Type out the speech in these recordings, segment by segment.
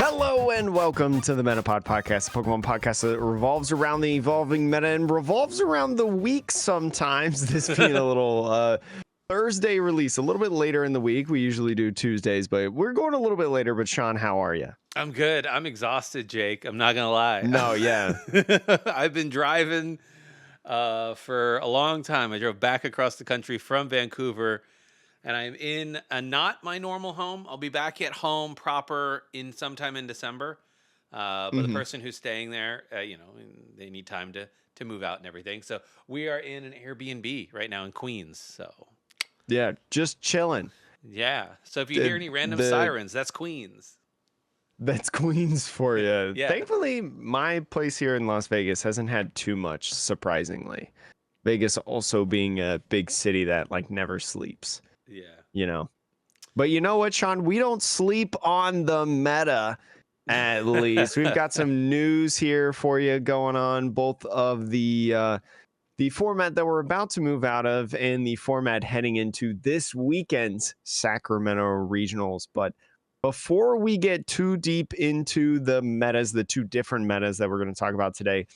Hello and welcome to the Metapod Podcast, a Pokemon podcast that revolves around the evolving meta and revolves around the week sometimes. This being a little Thursday release, a little bit later in the week. We usually do Tuesdays, but we're going a little bit later. But Sean, how are you? I'm good. I'm exhausted, Jake. I'm not going to lie. No, yeah. I've been driving for a long time. I drove back across the country from Vancouver, and I'm in not my normal home. I'll be back at home proper in sometime in December. But the person who's staying there, they need time to move out and everything. So we are in an Airbnb right now in Queens. So Yeah, just chilling. yeah. So if you hear any random sirens, that's Queens. That's Queens for you. Yeah. Thankfully, my place here in Las Vegas hasn't had too much, surprisingly. Vegas also being a big city that like never sleeps. Yeah. You know. But you know what, Sean? We don't sleep on the meta, at least. We've got some news here for you going on, both of the format that we're about to move out of and the format heading into this weekend's Sacramento Regionals. But before we get too deep into the metas, the two different metas that we're going to talk about today,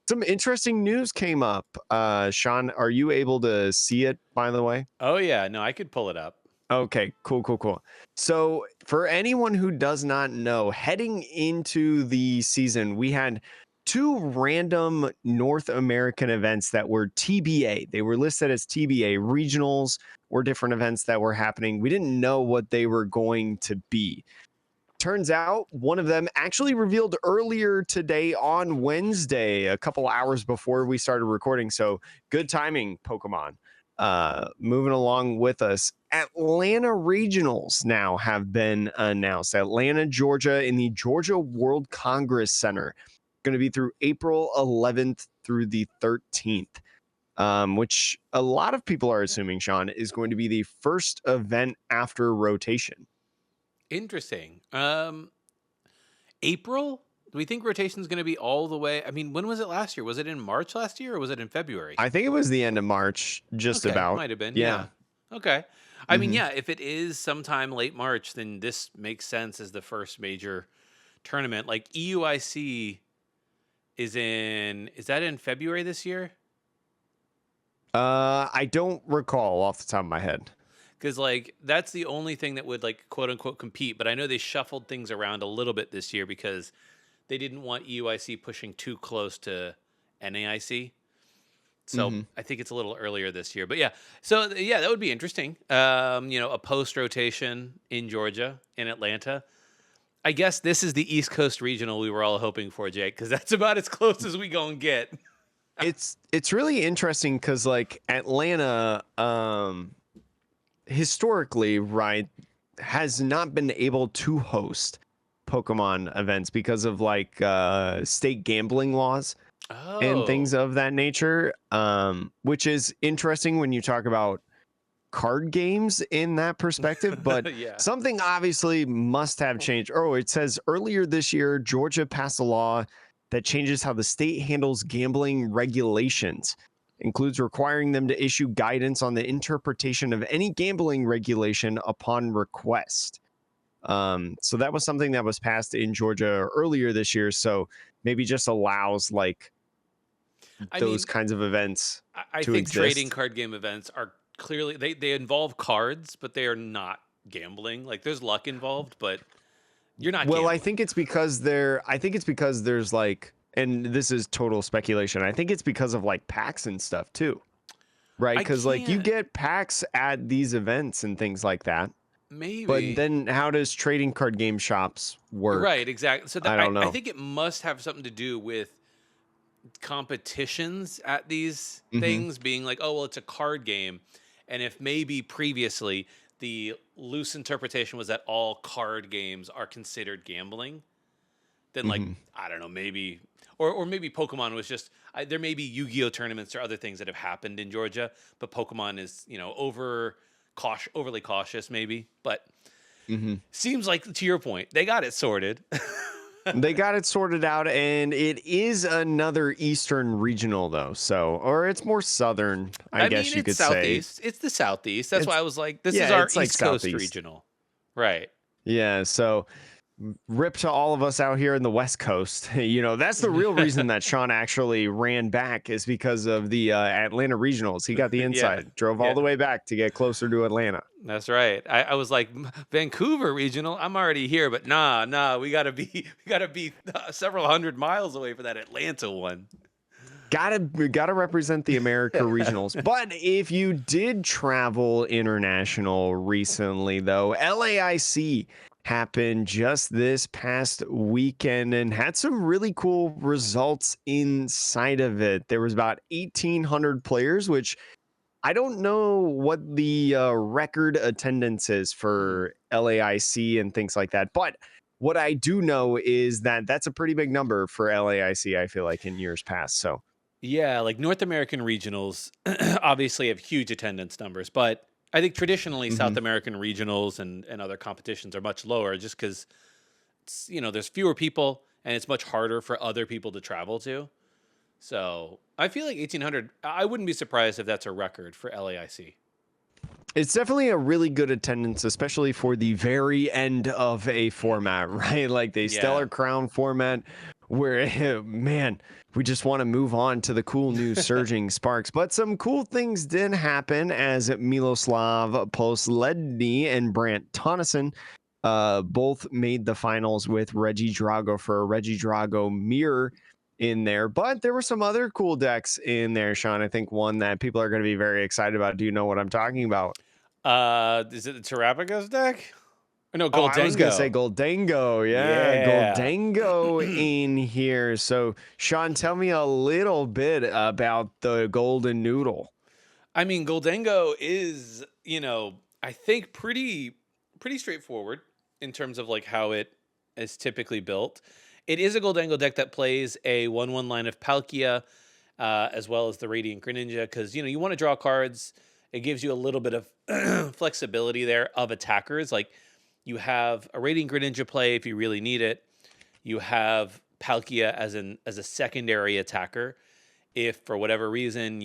some interesting news came up. Sean, are you able to see it, by the way? Oh, yeah. No, I could pull it up. Okay, cool. So for anyone who does not know, heading into the season, we had two random North American events that were TBA. They were listed as TBA. Regionals or different events that were happening. We didn't know what they were going to be. Turns out one of them actually revealed earlier today on Wednesday, a couple hours before we started recording. So good timing, Pokemon. Moving along with us, Atlanta Regionals now have been announced. Atlanta, Georgia, in the Georgia World Congress Center. Going to be through April 11th through the 13th, which a lot of people are assuming, Sean, is going to be the first event after rotation. Interesting. April? Do we think rotation is going to be all the way? I mean, when was it last year? Was it in March last year or was it in February? I think it was the end of March, just about. Might have been. Yeah. Okay. I mean, yeah, if it is sometime late March, then this makes sense as the first major tournament. Like EUIC is that in February this year? I don't recall off the top of my head. Because, like, that's the only thing that would, like, quote-unquote compete. But I know they shuffled things around a little bit this year because they didn't want EUIC pushing too close to NAIC. So I think it's a little earlier this year. But, yeah. So, yeah, that would be interesting. A post-rotation in Georgia, in Atlanta. I guess this is the East Coast Regional we were all hoping for, Jake, because that's about as close as we gonna get. It's really interesting because, like, Atlanta... historically, right, has not been able to host Pokemon events because of like state gambling laws and things of that nature, which is interesting when you talk about card games in that perspective. But something obviously must have changed. Oh, it says earlier this year, Georgia passed a law that changes how the state handles gambling regulations. Includes requiring them to issue guidance on the interpretation of any gambling regulation upon request. So that was something that was passed in Georgia earlier this year. So maybe just allows like those kinds of events I to think exist. trading card game events are clearly, they involve cards, but they are not gambling. Like there's luck involved, but you're not gambling. I think it's because there's like, and this is total speculation, I think it's because of like packs and stuff too, right? Because like you get packs at these events and things like that. Maybe. But then how does trading card game shops work? Right, exactly. So I don't know. I think it must have something to do with competitions at these things being like, oh, well, it's a card game. And if maybe previously the loose interpretation was that all card games are considered gambling, then like, I don't know, maybe... Or maybe Pokemon was just, there may be Yu-Gi-Oh! Tournaments or other things that have happened in Georgia, but Pokemon is, overly cautious maybe. But seems like, to your point, they got it sorted. They got it sorted out, and it is another Eastern regional, though. So, or it's more Southern, I guess you could Southeast. say. It's the Southeast. That's why I was like, this is our East Coast regional. Right. Yeah, so... Rip to all of us out here in the West Coast. That's the real reason that Sean actually ran back, is because of the Atlanta regionals. He got the Yeah, inside, drove all yeah, the way back to get closer to Atlanta. that's right. I was like, Vancouver regional, I'm already here, but nah, we gotta be we gotta be several hundred miles away for that Atlanta one. Gotta represent the America regionals. But if you did travel international recently, though, LAIC happened just this past weekend and had some really cool results inside of it. There was about 1,800 players, which I don't know what the record attendance is Hmm. for LAIC and things like that. But what I do know is that that's a pretty big number for LAIC, I feel like, in years past. So Yeah, like North American regionals obviously have huge attendance numbers, but I think traditionally South mhm. American regionals and other competitions are much lower just because there's fewer people and it's much harder for other people to travel to. So I feel like 1,800. I wouldn't be surprised if that's a record for LAIC. It's definitely a really good attendance, especially for the very end of a format, right? Like the Yeah. Stellar Crown format, where, man, we just want to move on to the cool new Surging Sparks. But some cool things did happen as Miloslav Posledny and Brant Tonneson both made the finals with Regidrago for a Regidrago mirror in there. But there were some other cool decks in there, Sean. I think one that people are going to be very excited about. Do you know what I'm talking about? Is it the Terrapagos deck? Or no, Oh, I was gonna say Goldengo. Goldango. Yeah, Yeah. Goldango in here. So, Sean, tell me a little bit about the Golden Noodle. I mean, Goldengo is, I think pretty straightforward in terms of like how it is typically built. It is a Goldengo deck that plays a 1/1 line of Palkia, as well as the Radiant Greninja, because you want to draw cards. It gives you a little bit of flexibility there of attackers. Like you have a Radiant Greninja play if you really need it. You have Palkia as a secondary attacker if for whatever reason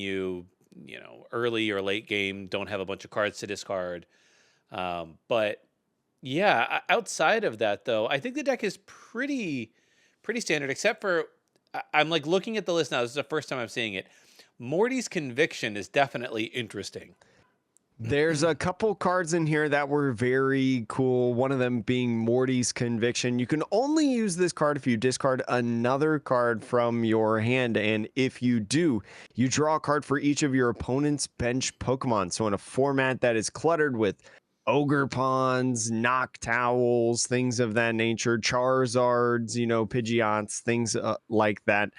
early or late game don't have a bunch of cards to discard. But yeah, outside of that though, I think the deck is pretty standard, except for I'm like looking at the list now. This is the first time I'm seeing it. Morty's Conviction is definitely interesting. There's a couple cards in here that were very cool. One of them being Morty's Conviction. You can only use this card if you discard another card from your hand. And if you do, you draw a card for each of your opponent's bench Pokemon. So in a format that is cluttered with Ogre Pawns, Noctowls, things of that nature, Charizards, Pidgeots, things like that,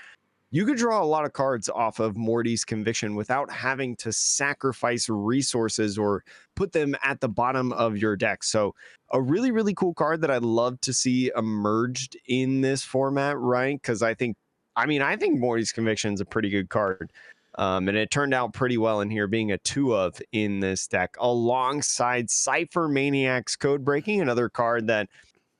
you could draw a lot of cards off of Morty's Conviction without having to sacrifice resources or put them at the bottom of your deck. So a really, really cool card that I'd love to see emerged in this format, right? Because I think Morty's Conviction is a pretty good card. And it turned out pretty well in here, being a 2 of in this deck, alongside Cypher Maniac's Code Breaking, another card that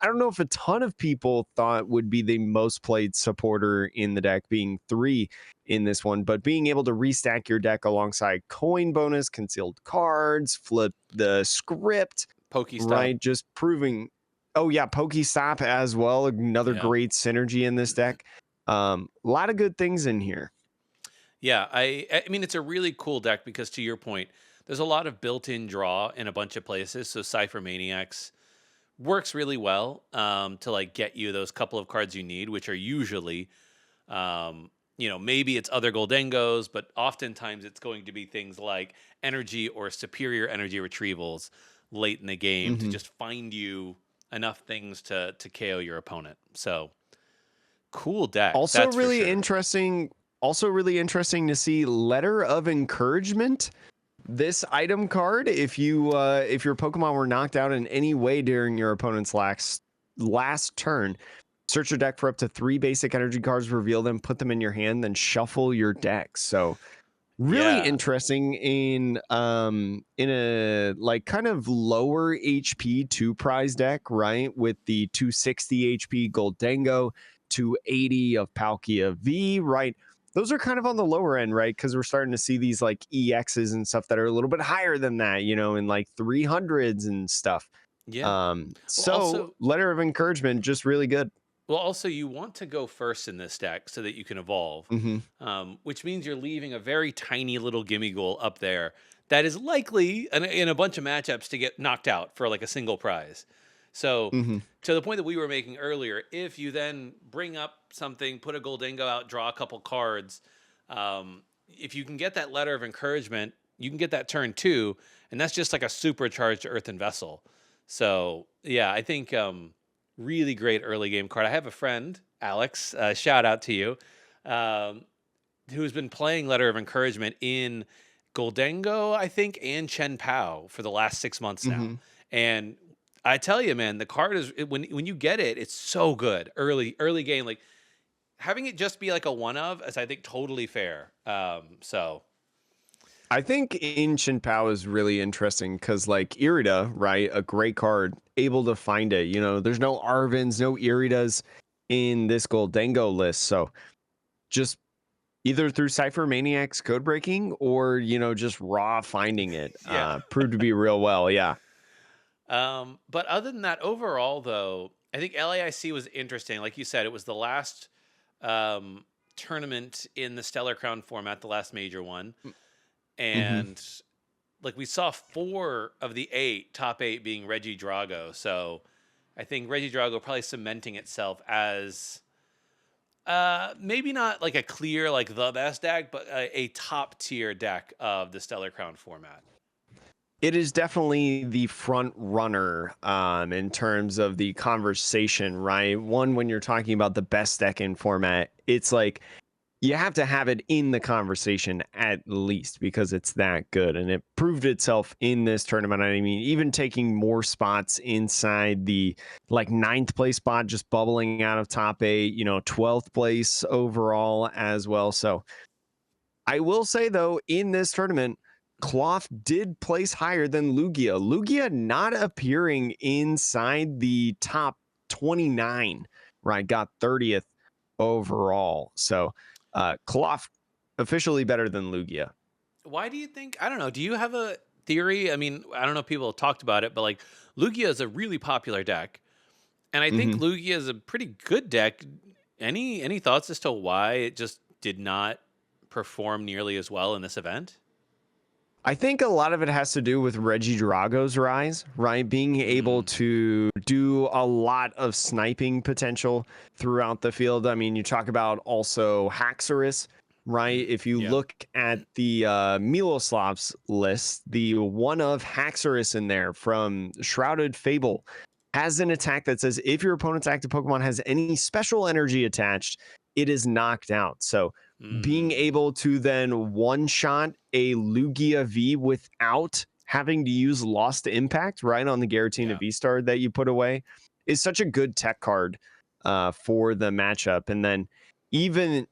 I don't know if a ton of people thought would be the most played supporter in the deck, being 3 in this one, but being able to restack your deck alongside coin bonus, concealed cards, flip the script, Pokestop. right? Just proving. Oh yeah, Pokestop as well. Another Yeah. great synergy in this deck. A lot of good things in here. Yeah, I mean it's a really cool deck because to your point, there's a lot of built-in draw in a bunch of places. So Cypher Maniacs works really well to like get you those couple of cards you need, which are usually, maybe it's other Goldengos, but oftentimes it's going to be things like energy or superior energy retrievals late in the game to Mhm. just find you enough things to KO your opponent. So cool deck, Also that's for really sure. interesting. Also really interesting to see Letter of Encouragement. This item card, if your Pokemon were knocked out in any way during your opponent's last turn, search your deck for up to 3 basic energy cards, reveal them, put them in your hand, then shuffle your deck. So really Yeah. interesting in a like kind of lower HP 2 prize deck, right? With the 260 HP Goldengo, 280 of Palkia V, right? Those are kind of on the lower end, right? Because we're starting to see these like EXs and stuff that are a little bit higher than that, in like 300s and stuff. Yeah. Well, So also, letter of encouragement, just really good. you want to go first in this deck so that you can evolve, Hmm. which means you're leaving a very tiny little gimme goal up there that is likely in a bunch of matchups to get knocked out for like a single prize. So, Hmm. to the point that we were making earlier, if you then bring up something, put a Goldengo out, draw a couple cards, if you can get that letter of encouragement, you can get that turn two, and that's just like a supercharged Earthen Vessel. So, yeah, I think really great early game card. I have a friend, Alex, shout out to you, um, who's been playing Letter of Encouragement in Goldengo, I think, and Chen Pao for the last 6 months now. Hmm. And I tell you, man, the card is when you get it, it's so good early game. Like having it just be like a one of is, I think, totally fair. So I think Ancient Pow is really interesting because, like, Irida, right? A great card, able to find it. There's no Arvins, no Iridas in this Goldengo list. So just either through Cypher Maniac's code breaking or, just raw finding it yeah. proved to be real well. Yeah. But other than that, overall, though, I think LAIC was interesting. Like you said, it was the last um, tournament in the Stellar Crown format, the last major one. Hmm. And like we saw 4 of the top 8 being Regidrago. So I think Regidrago probably cementing itself as maybe not like a clear, like the best deck, but a top tier deck of the Stellar Crown format. It is definitely the front runner in terms of the conversation, right? One, when you're talking about the best deck in format, it's like you have to have it in the conversation at least because it's that good. And it proved itself in this tournament. I mean, even taking more spots inside the like ninth place spot, just bubbling out of top 8, 12th place overall as well. So I will say, though, in this tournament, Cloth did place higher than Lugia. Lugia not appearing inside the top 29, right? Got 30th overall. So Cloth officially better than Lugia. Why do you think? I don't know. Do you have a theory? I mean, I don't know if people have talked about it, but like Lugia is a really popular deck, and I think Hmm. Lugia is a pretty good deck. Any thoughts as to why it just did not perform nearly as well in this event? I think a lot of it has to do with Regidrago's rise, right? Being able Mm, to do a lot of sniping potential throughout the field. I mean, you talk about also Haxorus, right? If you yeah. look at the Miloslav's list, the one of Haxorus in there from Shrouded Fable has an attack that says if your opponent's active Pokemon has any special energy attached, it is knocked out. So being Mm, able to then one shot a Lugia V without having to use Lost Impact right on the Garatina yeah. V Star that you put away is such a good tech card for the matchup. And then even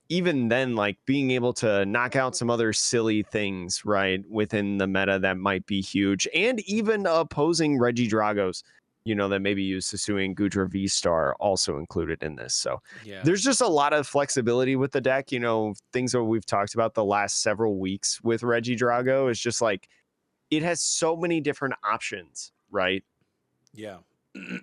then, like being able to knock out some other silly things right within the meta that might be huge, and even opposing Regidragos, that maybe use Sasui and Gudra V Star also included in this. So Yeah. there's just a lot of flexibility with the deck. Things that we've talked about the last several weeks with Regidrago is just like it has so many different options, right? Yeah.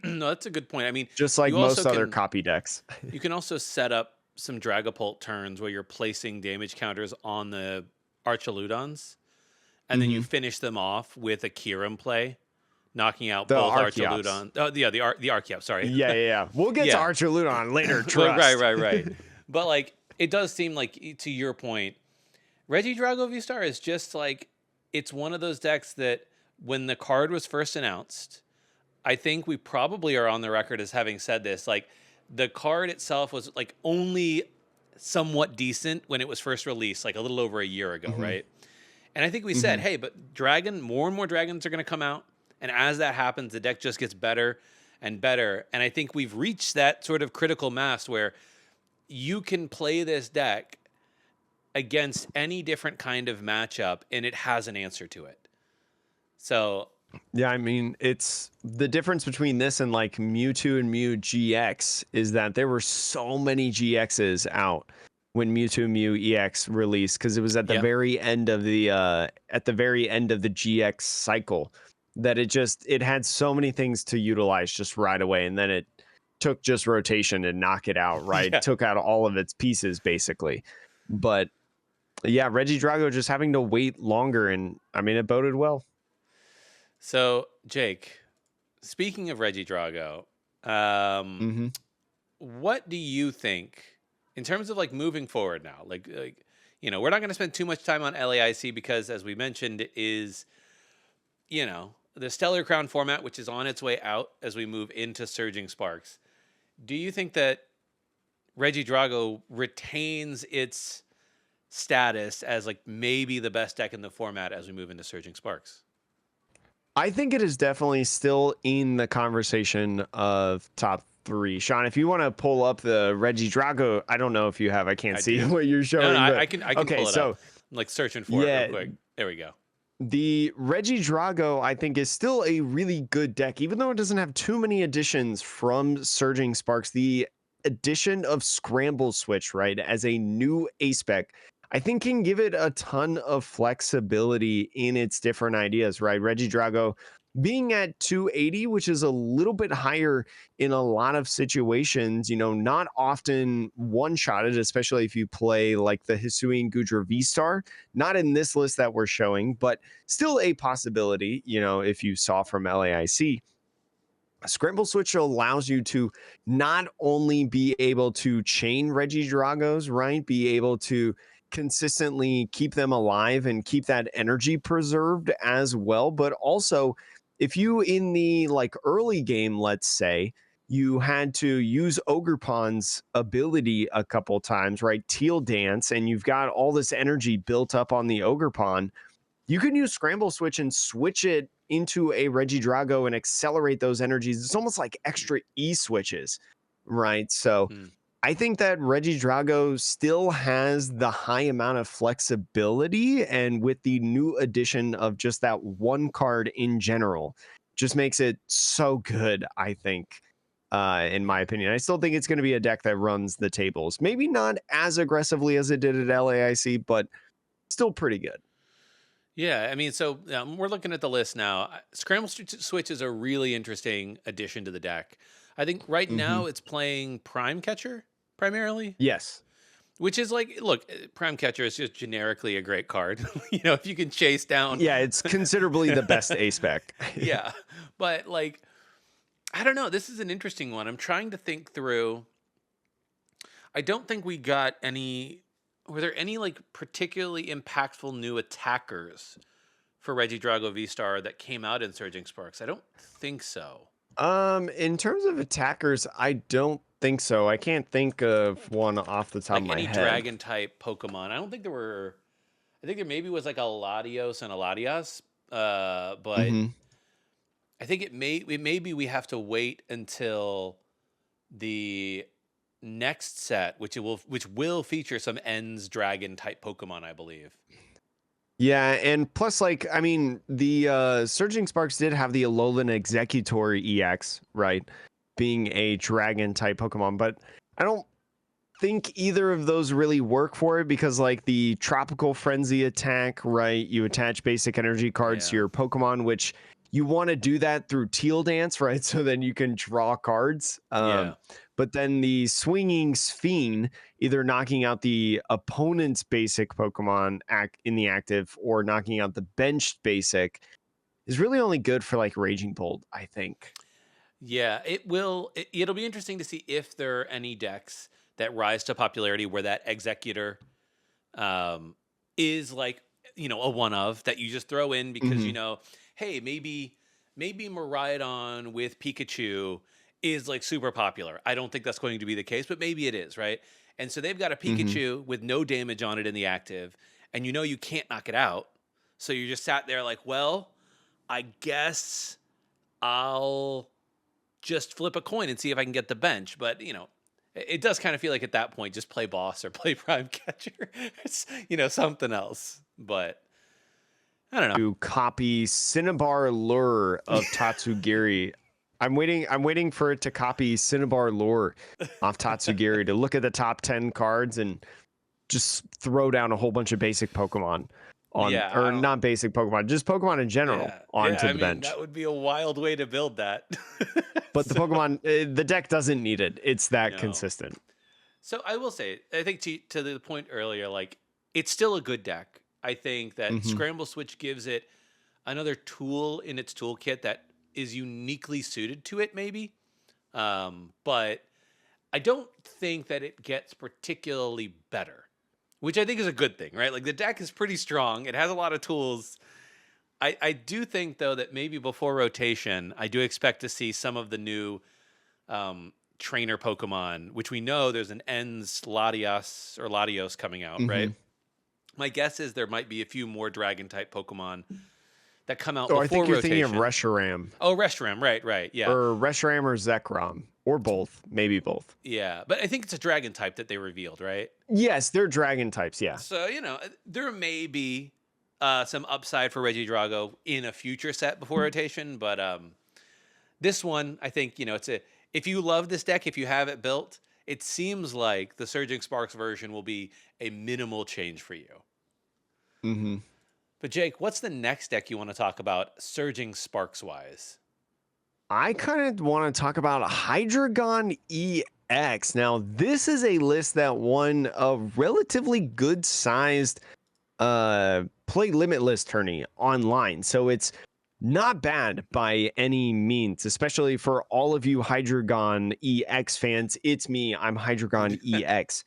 No, that's a good point. I mean, Just like you also most other can copy decks. you can also set up some Dragapult turns where you're placing damage counters on the Archaludons, and then you Hmm. finish them off with a Kirim play, knocking out The both Archeops. Archaludon. Oh, yeah, the Archeops. Sorry. Yeah. We'll get to Yeah. Archaludon later. Well, right, Trust. right, right. But like, it does seem like, to your point, Regidrago V-Star is just like, it's one of those decks that when the card was first announced, I think we probably are on the record as having said this. Like, the card itself was like only somewhat decent when it was first released, like a little over a year ago, Hmm. right? And I think we said, Hmm. hey, but more and more dragons are going to come out. And as that happens, the deck just gets better and better. And I think we've reached that sort of critical mass where you can play this deck against any different kind of matchup and it has an answer to it. So, Yeah, I mean, it's the difference between this and like Mewtwo and Mew GX is that there were so many GXs out when Mewtwo and Mew EX released because it was at the yeah. very end of the GX cycle. that it had so many things to utilize just right away, and then it took just rotation to knock it out, right? Yeah. Took out all of its pieces basically. But yeah, Regidrago just having to wait longer, and I mean, it boded well. So, Jake, speaking of Regidrago, what do you think in terms of like moving forward now? Like we're not going to spend too much time on LAIC because, as we mentioned, it is, the Stellar Crown format, which is on its way out as we move into Surging Sparks. Do you think that Regidrago retains its status as like maybe the best deck in the format as we move into Surging Sparks? I think it is definitely still in the conversation of top 3. Sean, if you want to pull up the Regidrago, I don't know if you have. I can't see what you're showing. No, but, I can pull it up. I'm like searching for it real quick. There we go. The Regidrago, I think, is still a really good deck, even though it doesn't have too many additions from Surging Sparks. The addition of Scramble Switch, right, as a new A-Spec, I think can give it a ton of flexibility in its different ideas, right? Regidrago being at 280, which is a little bit higher in a lot of situations, not often one-shotted, especially if you play like the Hisuian Goodra VSTAR. Not in this list that we're showing, but still a possibility, if you saw from LAIC. Scramble Switch allows you to not only be able to chain Regidragos, right? Be able to consistently keep them alive and keep that energy preserved as well, but also if you in the like early game, let's say, you had to use Ogerpon's ability a couple times, right? Teal Dance, and you've got all this energy built up on the Ogerpon, you can use Scramble Switch and switch it into a Regidrago and accelerate those energies. It's almost like extra E switches, right? So I think that Regidrago still has the high amount of flexibility, and with the new addition of just that one card in general, just makes it so good, I think, in my opinion. I still think it's going to be a deck that runs the tables. Maybe not as aggressively as it did at LAIC, but still pretty good. Yeah, I mean, so we're looking at the list now. Scramble Switch is a really interesting addition to the deck. I think right now it's playing Prime Catcher primarily. Yes. Which is like, look, Prime Catcher is just generically a great card. If you can chase down. Yeah, it's considerably the best A-Spec. Yeah, but like, I don't know. This is an interesting one. I'm trying to think through. I don't think we got any. Were there any like particularly impactful new attackers for Regidrago VSTAR that came out in Surging Sparks? I don't think so. In terms of attackers, I don't think so. I can't think of one off the top of my head. Any dragon type Pokemon. I don't think there were. I think there maybe was like a Latios and a Latias, but I think maybe we have to wait until the next set, which will feature some Ends Dragon type Pokemon, I believe. Yeah, and plus, like, I mean, the Surging Sparks did have the Alolan Executory EX, right? Being a dragon type Pokemon, but I don't think either of those really work for it because, like, the Tropical Frenzy attack, right? You attach basic energy cards to your Pokemon, which you want to do that through Teal Dance, right? So then you can draw cards. But then the Swinging Sphene, either knocking out the opponent's basic Pokemon in the active or knocking out the benched basic, is really only good for like Raging Bolt, I think. Yeah, it'll be interesting to see if there are any decks that rise to popularity where that Executor is like, a one of that you just throw in because, hey, maybe Miraidon with Pikachu is like super popular. I don't think that's going to be the case, but maybe it is, right? And so they've got a Pikachu with no damage on it in the active, and you can't knock it out. So you're just sat there like, well, I guess I'll just flip a coin and see if I can get the bench. But, it does kind of feel like at that point, just play boss or play Prime Catcher. It's, something else. But I don't know. To copy Cinnabar Lure of Tatsugiri. I'm waiting for it to copy Cinnabar Lure off Tatsugiri to look at the top 10 cards and just throw down a whole bunch of basic Pokemon on, Yeah, I or don't. not basic Pokemon, just Pokemon in general Yeah. onto I the mean, bench. that would be a wild way to build that. But the So Pokemon, the deck doesn't need it. It's that no. consistent. So I will say, I think to the point earlier, like it's still a good deck. I think that Hmm. Scramble Switch gives it another tool in its toolkit that is uniquely suited to it, maybe. But I don't think that it gets particularly better, which I think is a good thing, right? Like the deck is pretty strong. It has a lot of tools. I do think though that maybe before rotation, I do expect to see some of the new trainer Pokemon, which we know there's an Ens Latios or Latios coming out, right? Hmm. My guess is there might be a few more Dragon type Pokemon that come out Oh, I before think you're thinking of rotation. Reshiram, Oh, Reshiram, right, yeah, or Reshiram or Zekrom, or both, maybe both. yeah. But I think it's a Dragon type that they revealed, right? Yes, they're dragon types. Yeah. So there may be some upside for Regidrago in a future set before rotation, but this one, I think it's a. If you love this deck, if you have it built, it seems like the Surging Sparks version will be a minimal change for you. Hmm. But Jake, what's the next deck you want to talk about, Surging Sparks wise? I kind of want to talk about Hydreigon EX. Now, this is a list that won a relatively good sized play limitless tourney online. So it's not bad by any means, especially for all of you Hydreigon EX fans. It's me, I'm Hydreigon EX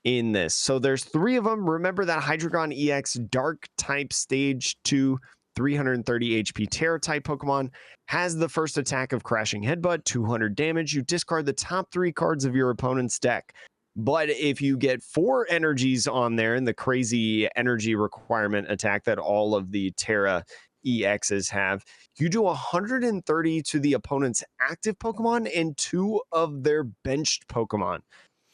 in this. So there's 3 of them. Remember that Hydreigon EX Dark type stage 2 330 HP Terra type Pokemon has the first attack of Crashing Headbutt, 200 damage. You discard the top 3 cards of your opponent's deck. But if you get 4 energies on there and the crazy energy requirement attack that all of the Terra EXs have, you do 130 to the opponent's active Pokemon and 2 of their benched Pokemon.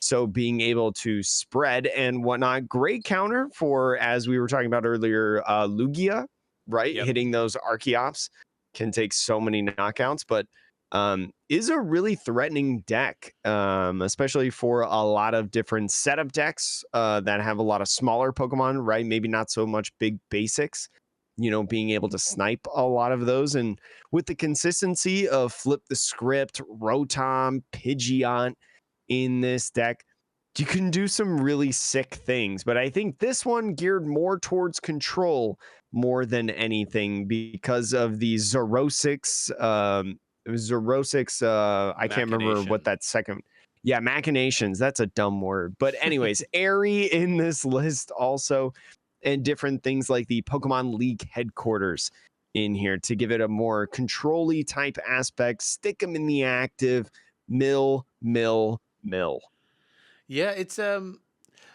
So being able to spread and whatnot, great counter for, as we were talking about earlier, Lugia, right? Yep. Hitting those Archeops can take so many knockouts, but is a really threatening deck, especially for a lot of different setup decks that have a lot of smaller Pokemon, right? Maybe not so much big basics, being able to snipe a lot of those. And with the consistency of Flip the Script, Rotom, Pidgeot in this deck, you can do some really sick things. But I think this one geared more towards control more than anything because of the Zerosix, I can't remember what Machination. that second. Yeah, machinations. That's a dumb word. But anyways, Airy in this list also, and different things like the Pokemon League headquarters in here to give it a more control-y type aspect. Stick them in the active, mill. Yeah, it's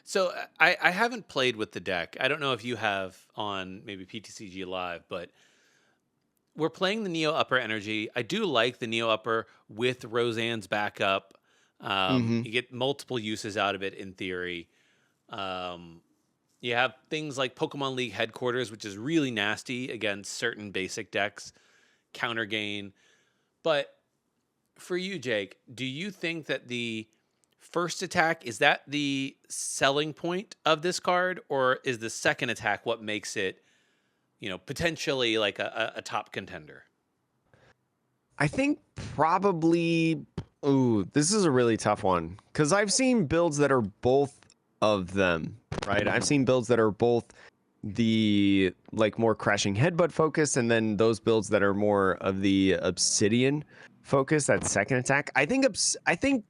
so I haven't played with the deck. I don't know if you have on maybe PTCG Live, but we're playing the Neo Upper Energy. I do like the Neo Upper with Roseanne's backup. Mm-hmm. You get multiple uses out of it in theory. Um, you have things like Pokemon League Headquarters, which is really nasty against certain basic decks, counter gain. But for you, Jake, do you think that the first attack is that the selling point of this card, or is the second attack what makes it, potentially like a top contender? I think probably. Ooh, this is a really tough one because I've seen builds that are both of them, right? I've seen builds that are both the like more crashing headbutt focus, and then those builds that are more of the obsidian focus. That second attack, I think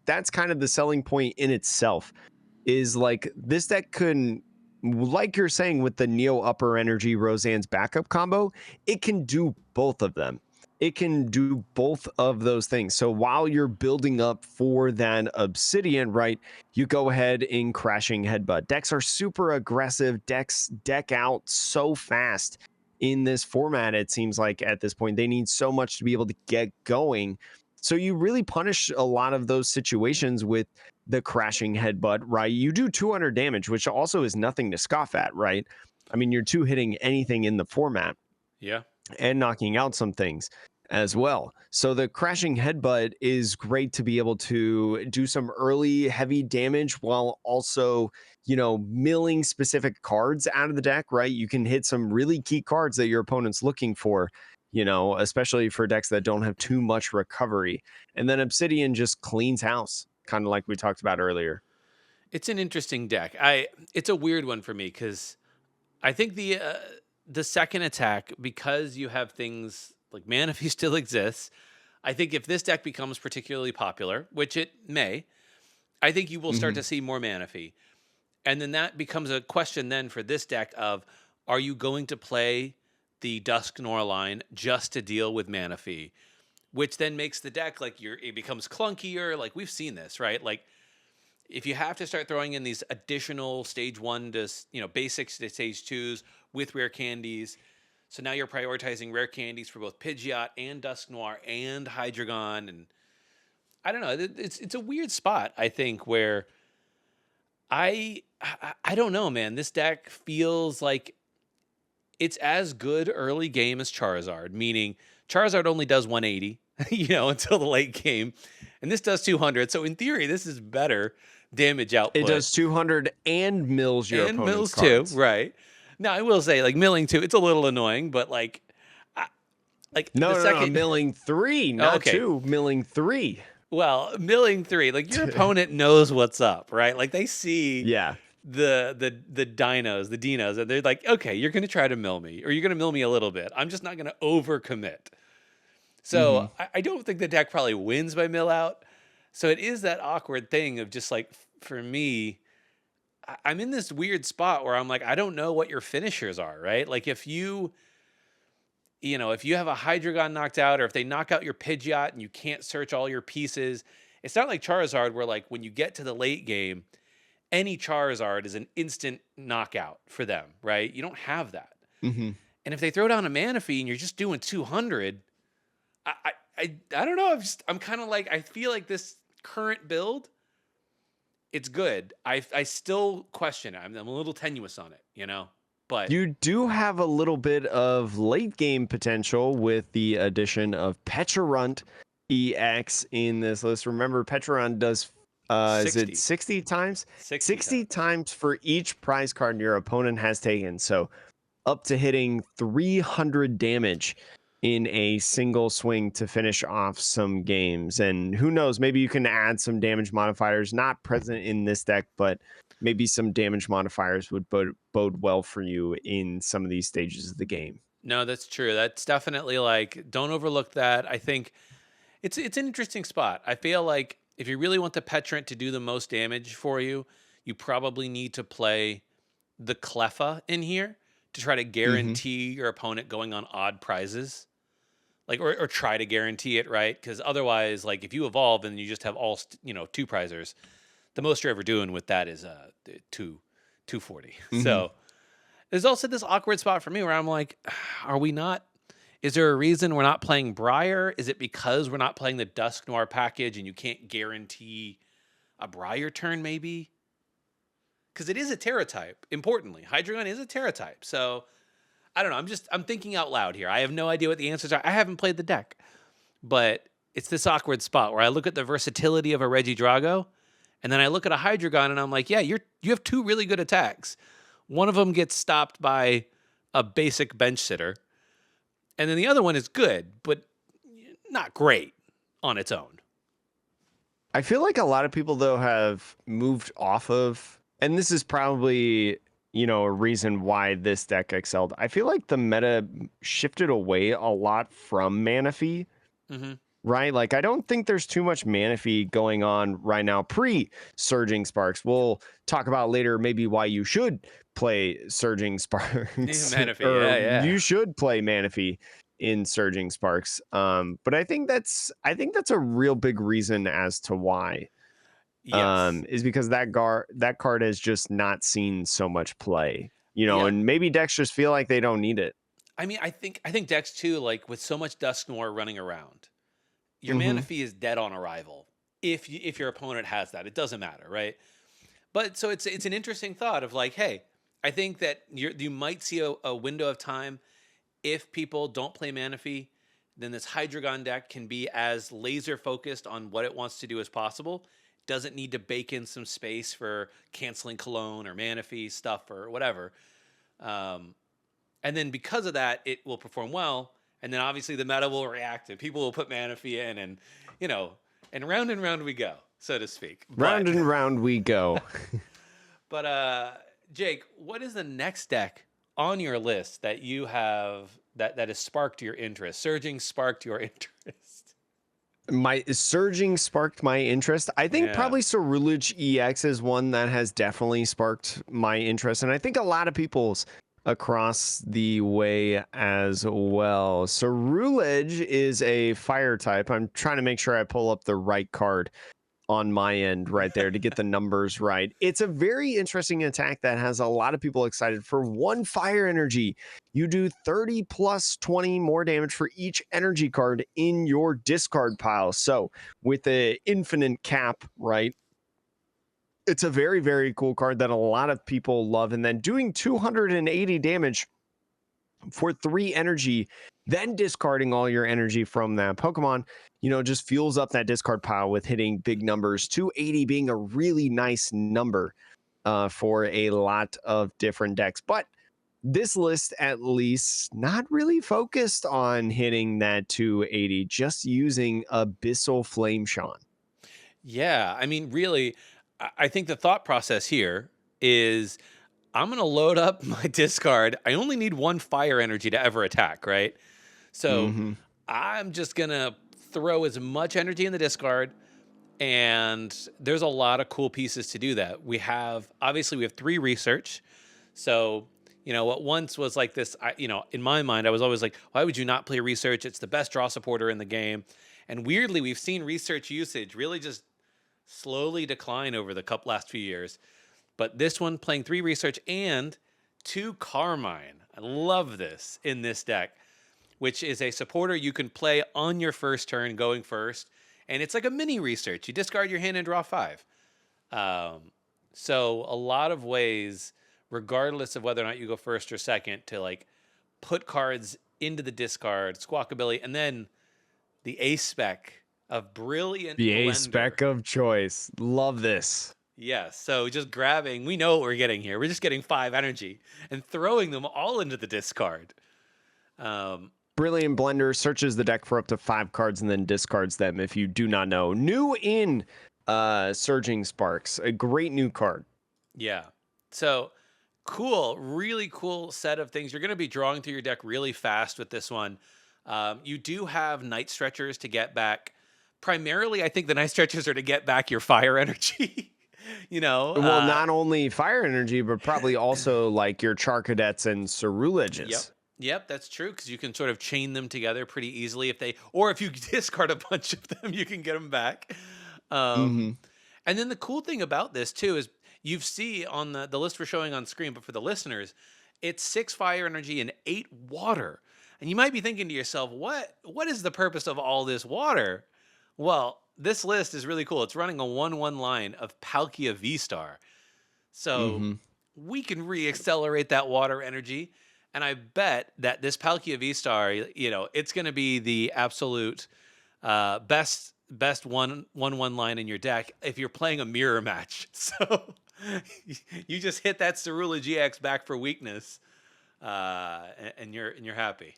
that's kind of the selling point in itself. Is like this deck can, like you're saying with the Neo Upper Energy Roseanne's backup combo, it can do both of them. It can do both of those things. So while you're building up for that obsidian, right, you go ahead in crashing headbutt. Decks are super aggressive. Decks deck out so fast in this format. It seems like at this point they need so much to be able to get going. So you really punish a lot of those situations with the crashing headbutt, right? You do 200 damage, which also is nothing to scoff at, right? I mean, you're 2 hitting anything in the format Yeah. and knocking out some things. as well. So the crashing headbutt is great to be able to do some early heavy damage while also, milling specific cards out of the deck, right? You can hit some really key cards that your opponent's looking for, especially for decks that don't have too much recovery. And then Obsidian just cleans house, kind of like we talked about earlier. It's an interesting deck. It's a weird one for me because I think the second attack, because you have things like Manaphy still exists. I think if this deck becomes particularly popular, which it may, I think you will start to see more Manaphy. And then that becomes a question then for this deck of, are you going to play the Dusknoir line just to deal with Manaphy? Which then makes the deck like it becomes clunkier. Like we've seen this, right? Like if you have to start throwing in these additional stage 1 to basics to stage 2s with rare candies, so now you're prioritizing rare candies for both Pidgeot and Dusknoir and Hydreigon, and I don't know. It's a weird spot, I think, where I don't know, man. This deck feels like it's as good early game as Charizard, meaning Charizard only does 180, until the late game, and this does 200. So in theory, this is better damage output. It does 200 and mills your and opponent's mills cards. too, right? Now I will say, like milling too, it's a little annoying, but No, milling 3, not okay. 2, milling 3. Well, milling 3, like your opponent knows what's up, right? Like they see the dinos, and they're like, okay, you're going to try to mill me, or you're going to mill me a little bit. I'm just not going to overcommit. So I don't think the deck probably wins by mill out. So it is that awkward thing of just like, for me, I'm in this weird spot where I'm like, I don't know what your finishers are, right? Like if you have a Hydreigon knocked out, or if they knock out your Pidgeot and you can't search all your pieces, it's not like Charizard where like when you get to the late game, any Charizard is an instant knockout for them, right? You don't have that. And if they throw down a Manaphy and you're just doing 200, I don't know. I'm kind of like, I feel like this current build, it's good. I still question it. I'm a little tenuous on it, But you do have a little bit of late game potential with the addition of Pecharunt EX in this list. Remember, Pecharunt does, is it 60 times? 60 times for each prize card your opponent has taken. So up to hitting 300 damage in a single swing to finish off some games. And who knows, maybe you can add some damage modifiers not present in this deck, but maybe some damage modifiers would bode well for you in some of these stages of the game. No, that's true. That's definitely like, don't overlook that. I think it's an interesting spot. I feel like if you really want the Petrant to do the most damage for you, you probably need to play the Cleffa in here to try to guarantee your opponent going on odd prizes. Like, or try to guarantee it, right? Because otherwise, like, if you evolve and you just have all, 2 prizers, the most you're ever doing with that is 240. So there's also this awkward spot for me where I'm like, are we not? Is there a reason we're not playing Briar? Is it because we're not playing the Dusknoir package and you can't guarantee a Briar turn, maybe? Because it is a Terra type. Importantly, Hydreigon is a Terra type. So I don't know. I'm thinking out loud here. I have no idea what the answers are. I haven't played the deck, but it's this awkward spot where I look at the versatility of a Regidrago, and then I look at a Hydreigon, and I'm like, yeah, you have 2 really good attacks. One of them gets stopped by a basic bench sitter, and then the other one is good, but not great on its own. I feel like a lot of people, though, have moved off of, and this is probably, a reason why this deck excelled. I feel like the meta shifted away a lot from Manaphy, right? Like, I don't think there's too much Manaphy going on right now pre-Surging Sparks. We'll talk about later maybe why you should play Surging Sparks. Manaphy, You should play Manaphy in Surging Sparks. But I think that's a real big reason as to why. Yes. Is because that card has just not seen so much play, and maybe decks just feel like they don't need it. I mean, I think decks too, like with so much Dusknoir running around, your Manaphy is dead on arrival. If your opponent has that, it doesn't matter, right? But so it's an interesting thought of like, hey, I think that you might see a window of time if people don't play Manaphy then this Hydreigon deck can be as laser focused on what it wants to do as possible. Doesn't need to bake in some space for canceling Cologne or Manaphy stuff or whatever. And then because of that, it will perform well. And then obviously the meta will react and people will put Manaphy in, and, you know, and round we go, so to speak. Round and round we go. But Jake, what is the next deck on your list that you have that has sparked your interest? Surging sparked your interest. My Surging sparked my interest. I think probably Ceruledge EX is one that has definitely sparked my interest, and I think a lot of people's across the way as well. Ceruledge is a fire type. I'm trying to make sure I pull up the right card on my end right there to get the numbers right. It's a very interesting attack that has a lot of people excited. For 1 fire energy, you do 30 plus 20 more damage for each energy card in your discard pile. So with an infinite cap, right? It's a very, very cool card that a lot of people love. And then doing 280 damage for 3 energy, then discarding all your energy from that Pokemon, you know, just fuels up that discard pile with hitting big numbers. 280 being a really nice number for a lot of different decks. But this list, at least, not really focused on hitting that 280, just using Abyssal Flameshon. Yeah, I mean, really, I think the thought process here is I'm going to load up my discard. I only need 1 fire energy to ever attack, right? So I'm just going to throw as much energy in the discard, and there's a lot of cool pieces to do that. Obviously we have 3 research. So, you know, what once was like this, in my mind, I was always like, why would you not play research? It's the best draw supporter in the game. And weirdly, we've seen research usage really just slowly decline over the last few years. But this one, playing 3 research and 2 Carmine. I love this in this deck, which is a supporter you can play on your first turn, going first. And it's like a mini research. You discard your hand and draw 5. So a lot of ways, regardless of whether or not you go first or second, to like put cards into the discard, Squawkabilly, and then the ace spec of Brilliant The Blender. ace spec of choice. Love this. Yes, so just grabbing, we know what we're getting here. We're just getting 5 energy and throwing them all into the discard. Brilliant Blender searches the deck for up to 5 cards and then discards them, if you do not know. New in Surging Sparks. A great new card. Yeah. So cool. Really cool set of things. You're going to be drawing through your deck really fast with this one. You do have Night Stretchers to get back. Primarily, I think the Night Stretchers are to get back your fire energy. You know, well, not only fire energy, but probably also like your Charcadets and Ceruledges. Yep, that's true, because you can sort of chain them together pretty easily or if you discard a bunch of them, you can get them back. And then the cool thing about this too is you see on the list we're showing on screen, but for the listeners, it's 6 fire energy and 8 water. And you might be thinking to yourself, what is the purpose of all this water? Well, this list is really cool. It's running a 1/1 line of Palkia VSTAR. So we can re-accelerate that water energy. And I bet that this Palkia VSTAR, you know, it's going to be the absolute best 1/1 line in your deck if you're playing a mirror match. So you just hit that Ceruledge EX back for weakness, and you're happy.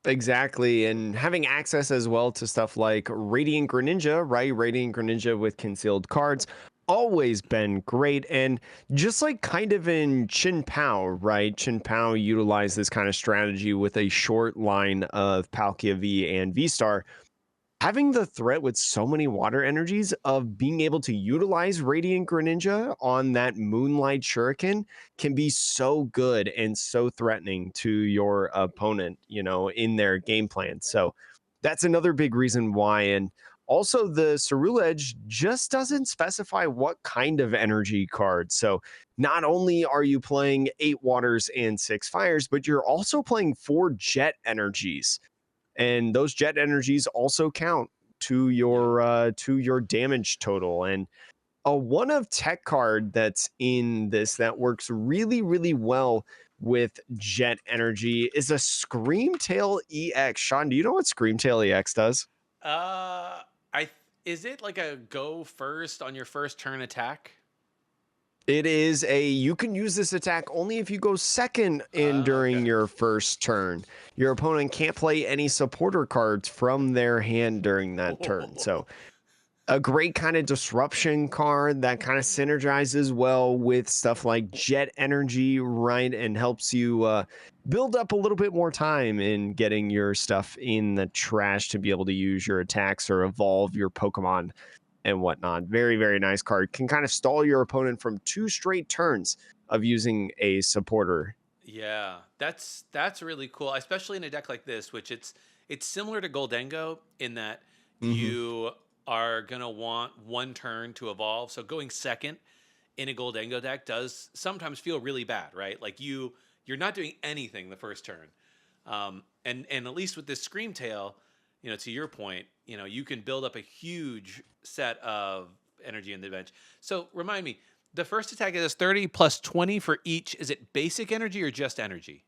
Exactly, and having access as well to stuff like Radiant Greninja, right? Radiant Greninja with concealed cards, always been great. And just like kind of in Chin Pao, right? Chin Pao utilized this kind of strategy with a short line of Palkia V and V-Star. Having the threat with so many water energies of being able to utilize Radiant Greninja on that Moonlight Shuriken can be so good and so threatening to your opponent, you know, in their game plan. So that's another big reason why. And also the Ceruledge just doesn't specify what kind of energy card. So not only are you playing 8 waters and 6 fires, but you're also playing 4 jet energies. And those jet energies also count to your damage total. And a one of tech card that's in this that works really, really well with Jet Energy is a Screamtail EX. Sean, do you know what Screamtail EX does? Uh, I is it like a go first on your first turn attack? It is you can use this attack only if you go second in during Okay. your first turn. Your opponent can't play any supporter cards from their hand during that turn. So a great kind of disruption card that kind of synergizes well with stuff like Jet Energy, right? And helps you build up a little bit more time in getting your stuff in the trash to be able to use your attacks or evolve your Pokemon and whatnot. Very, very nice card. Can kind of stall your opponent from 2 straight turns of using a supporter. Yeah, that's really cool, especially in a deck like this, which it's similar to Goldengo in that Mm-hmm. you are gonna want one turn to evolve. So going second in a Goldengo deck does sometimes feel really bad, right? Like you're not doing anything the first turn. And at least with this Screamtail, to your point, you can build up a huge set of energy in the bench. So remind me, the first attack is 30 plus 20 for each. Is it basic energy or just energy?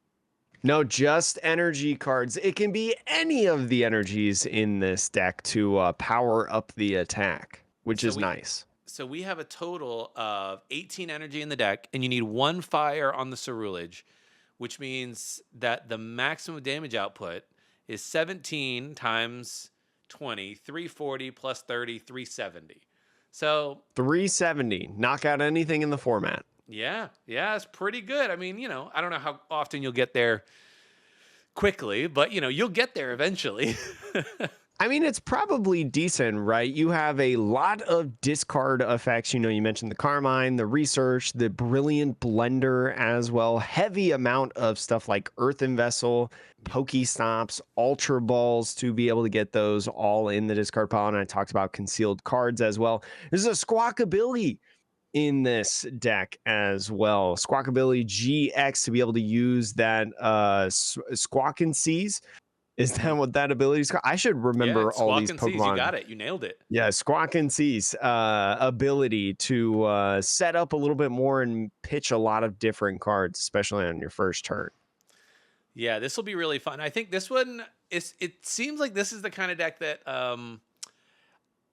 No, just energy cards. It can be any of the energies in this deck to power up the attack, which So is we nice. so we have a total of 18 energy in the deck, and you need one fire on the Ceruledge, which means that the maximum damage output is 17 times 20, 340 plus 30, 370. So 370. Knock out anything in the format. yeah, it's pretty good. I mean, I don't know how often you'll get there quickly, but you'll get there eventually. I mean, it's probably decent, right? You have a lot of discard effects. You mentioned the Carmine, the Research, the Brilliant Blender as well. Heavy amount of stuff like Earthen Vessel, Pokestops, Ultra Balls to be able to get those all in the discard pile. And I talked about concealed cards as well. There's a Squawkabilly in this deck as well. Squawkabilly GX to be able to use that Squawk and Seize. Is that what that ability is called? I should Yeah, remember it's all Squawk these and Seas. You Pokemon. got it. You nailed it. Yeah, Squawk and Seize ability to set up a little bit more and pitch a lot of different cards, especially on your first turn. Yeah, this will be really fun. I think this one it seems like this is the kind of deck that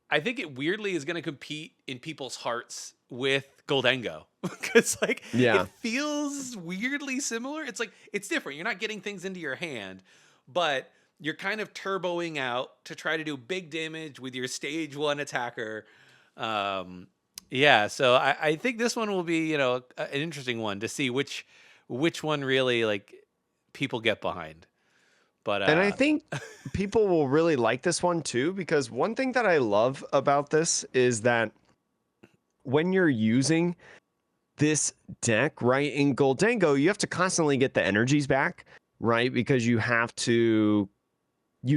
I think it weirdly is going to compete in people's hearts with Goldengo because like Yeah. it feels weirdly similar. It's like it's different. You're not getting things into your hand, but you're kind of turboing out to try to do big damage with your stage 1 attacker. Yeah, so I think this one will be, an interesting one to see which one really like people get behind. But And I think people will really like this one too, because one thing that I love about this is that when you're using this deck, right, in Goldengo, you have to constantly get the energies back, right? Because you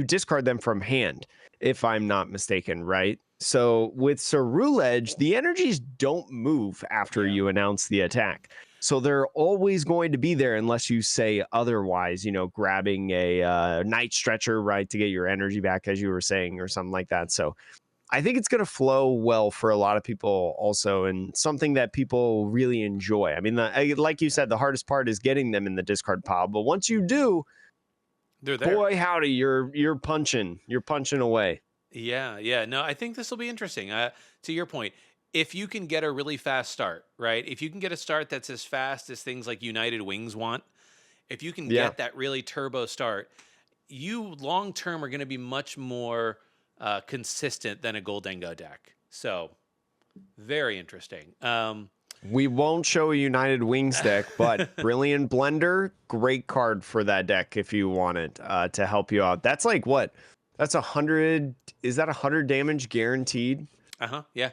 discard them from hand, if I'm not mistaken, right? So with Ceruledge, the energies don't move after yeah. you announce the attack. So they're always going to be there unless you say otherwise, grabbing a night stretcher, right, to get your energy back, as you were saying, or something like that. So I think it's going to flow well for a lot of people also, and something that people really enjoy. I mean, like you said, the hardest part is getting them in the discard pile. But once you do, They're there. boy, howdy, you're punching away. Yeah. No, I think this will be interesting. To your point, if you can get a really fast start, right? If you can get a start that's as fast as things like United Wings want, if you can Yeah. get that really turbo start, you long term are going to be much more consistent than a Goldengo deck. So very interesting. We won't show a United Wings deck, but Brilliant Blender, great card for that deck if you want it to help you out. That's like what? That's 100. Is that 100 damage guaranteed? Yeah.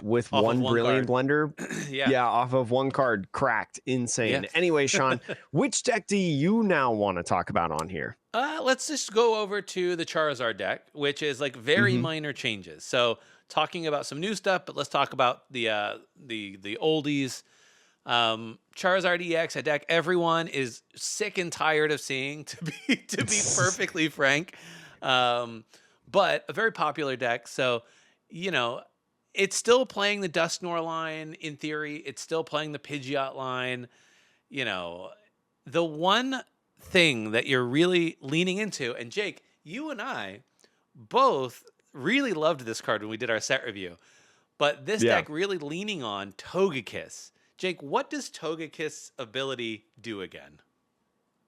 With Off of one one Brilliant card. Blender. Yeah. Yeah, off of one card. Cracked. Yeah. Insane. Anyway, Sean, which deck do you now want to talk about on here? Let's just go over to the Charizard deck, which is like very Mhm. minor changes. So talking about some new stuff, but let's talk about the oldies. Charizard EX, a deck everyone is sick and tired of seeing, to be perfectly frank. But a very popular deck. So, it's still playing the Dusknoir line in theory. It's still playing the Pidgeot line. You know, the one thing that you're really leaning into, and Jake, you and I both really loved this card when we did our set review, but this Yeah. deck really leaning on Togekiss. Jake, what does Togekiss ability do again?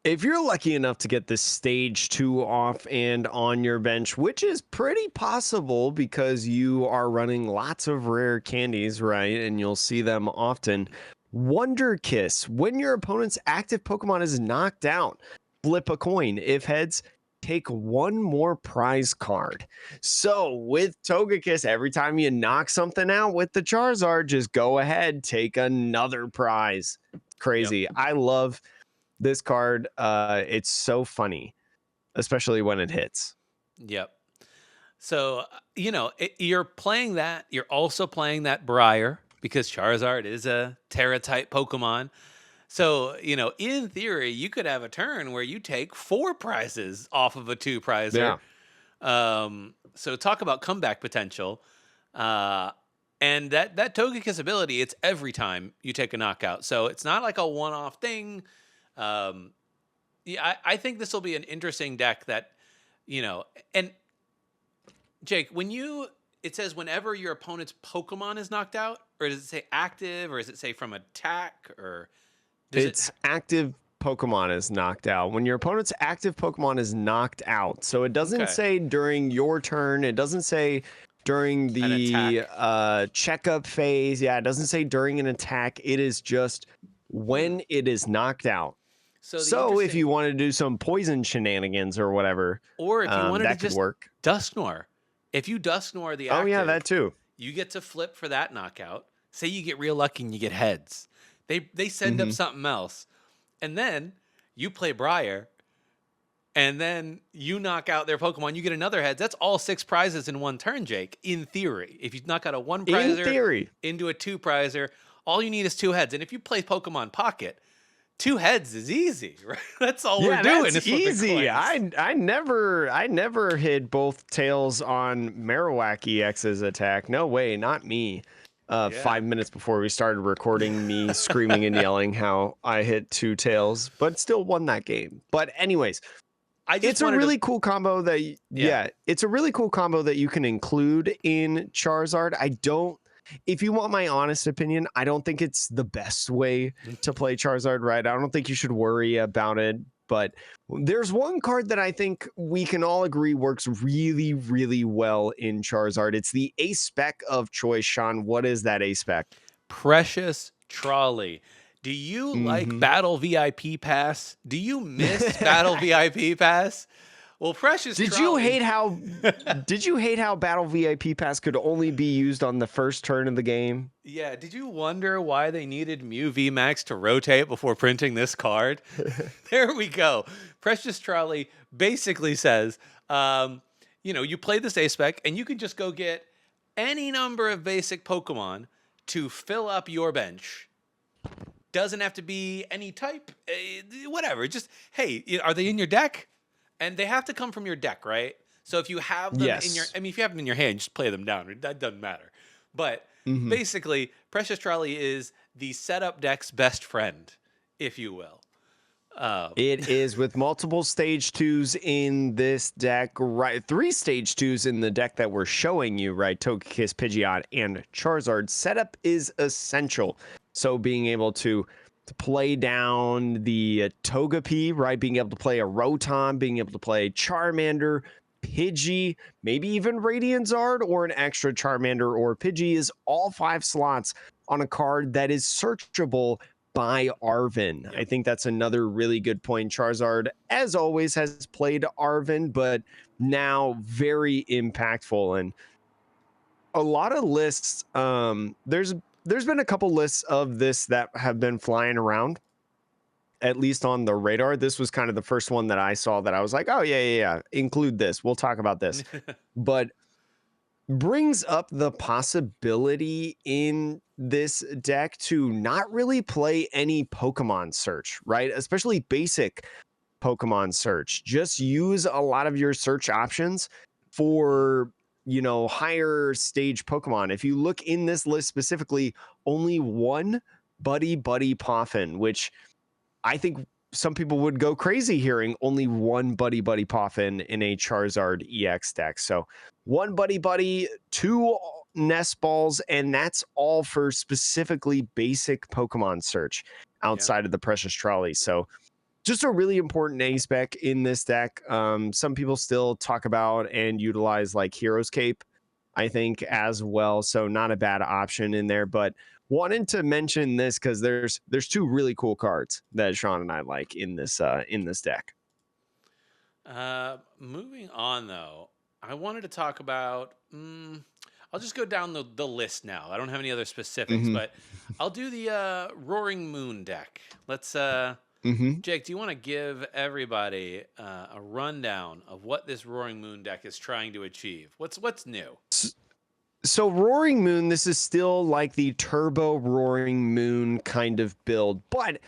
If you're lucky enough to get this stage 2 off and on your bench, which is pretty possible because you are running lots of rare candies, right? And you'll see them often. Wonder Kiss. When your opponent's active Pokemon is knocked out, flip a coin. If heads, take one more prize card. So with Togekiss, every time you knock something out with the Charizard, just go ahead, take another prize. Crazy. Yep. I love this card. It's so funny, especially when it hits. Yep. So, you're playing that. You're also playing that Briar because Charizard is a Terra type Pokemon. So, in theory, you could have a turn where you take 4 prizes off of a 2 prizer. Yeah. So talk about comeback potential. And that Togekiss ability, it's every time you take a knockout. So it's not like a one-off thing. Yeah, I think this will be an interesting deck that, and Jake, it says whenever your opponent's Pokemon is knocked out, or does it say active, or does it say from attack, or it's active Pokemon is knocked out. When your opponent's active Pokemon is knocked out. So it doesn't say during your turn. It doesn't say during the checkup phase. Yeah, it doesn't say during an attack. It is just when it is knocked out. So if you want to do some poison shenanigans or whatever, or if you wanted that to just work. Dusknoir. If you Dusknoir the active, oh yeah, that too. You get to flip for that knockout. Say you get real lucky and you get heads. They send up something else. And then you play Briar, and then you knock out their Pokemon. You get another heads. That's all 6 prizes in one turn, Jake. In theory, if you knock out a 1 prizer into a 2 prizer, all you need is 2 heads. And if you play Pokemon Pocket, 2 heads is easy, right? That's all we're doing. That's easy. I never hit both tails on Marowak EX's attack. No way, not me. 5 minutes before we started recording, me screaming and yelling how I hit 2 tails, but still won that game. But anyways, it's a really cool combo that it's a really cool combo that you can include in Charizard. If you want my honest opinion, I don't think it's the best way to play Charizard, right? I don't think you should worry about it. But there's one card that I think we can all agree works really, really well in Charizard. It's the ace spec of choice. Sean, what is that ace spec? Precious Trolley. Do you like Battle VIP Pass? Do you miss Battle VIP Pass? Well, Precious Did Trolley. Did you hate how Battle VIP Pass could only be used on the first turn of the game? Yeah, did you wonder why they needed Mew VMAX to rotate before printing this card? There we go. Precious Trolley basically says, you play this A-Spec, and you can just go get any number of basic Pokemon to fill up your bench. Doesn't have to be any type, whatever. Just, hey, are they in your deck? And they have to come from your deck, right? So if you have them if you have them in your hand, just play them down. That doesn't matter. But basically, Precious Trolley is the setup deck's best friend, if you will. It is with multiple stage 2s in this deck, right? 3 stage 2s in the deck that we're showing you, right? Togekiss, Pidgeot, and Charizard. Setup is essential. So being able to play down the Togepi, right? Being able to play a Rotom, being able to play Charmander, Pidgey, maybe even Radianzard, or an extra Charmander or Pidgey is all 5 slots on a card that is searchable by Arven. I think that's another really good point. Charizard, as always, has played Arven, but now very impactful. And a lot of lists, there's been a couple lists of this that have been flying around, at least on the radar. This was kind of the first one that I saw that I was like, oh, yeah, include this. We'll talk about this. But brings up the possibility in this deck to not really play any Pokemon search, right? Especially basic Pokemon search. Just use a lot of your search options for higher stage Pokemon. If you look in this list specifically, only one Buddy Poffin, which I think some people would go crazy hearing only one Buddy Buddy Poffin in a Charizard EX deck. So one Buddy Buddy, two Nest Balls, and that's all for specifically basic Pokemon search Yeah. outside of the Precious Trolley. So just a really important A spec in this deck. Some people still talk about and utilize like Hero's Cape, I think, as well. So not a bad option in there, but wanted to mention this because there's two really cool cards that Sean and I like in this deck. Moving on though, I wanted to talk about. I'll just go down the list now. I don't have any other specifics, Mm-hmm. but I'll do the Roaring Moon deck. Let's. Mm-hmm. Jake, do you want to give everybody a rundown of what this Roaring Moon deck is trying to achieve? What's new? So Roaring Moon, this is still like the Turbo Roaring Moon kind of build, but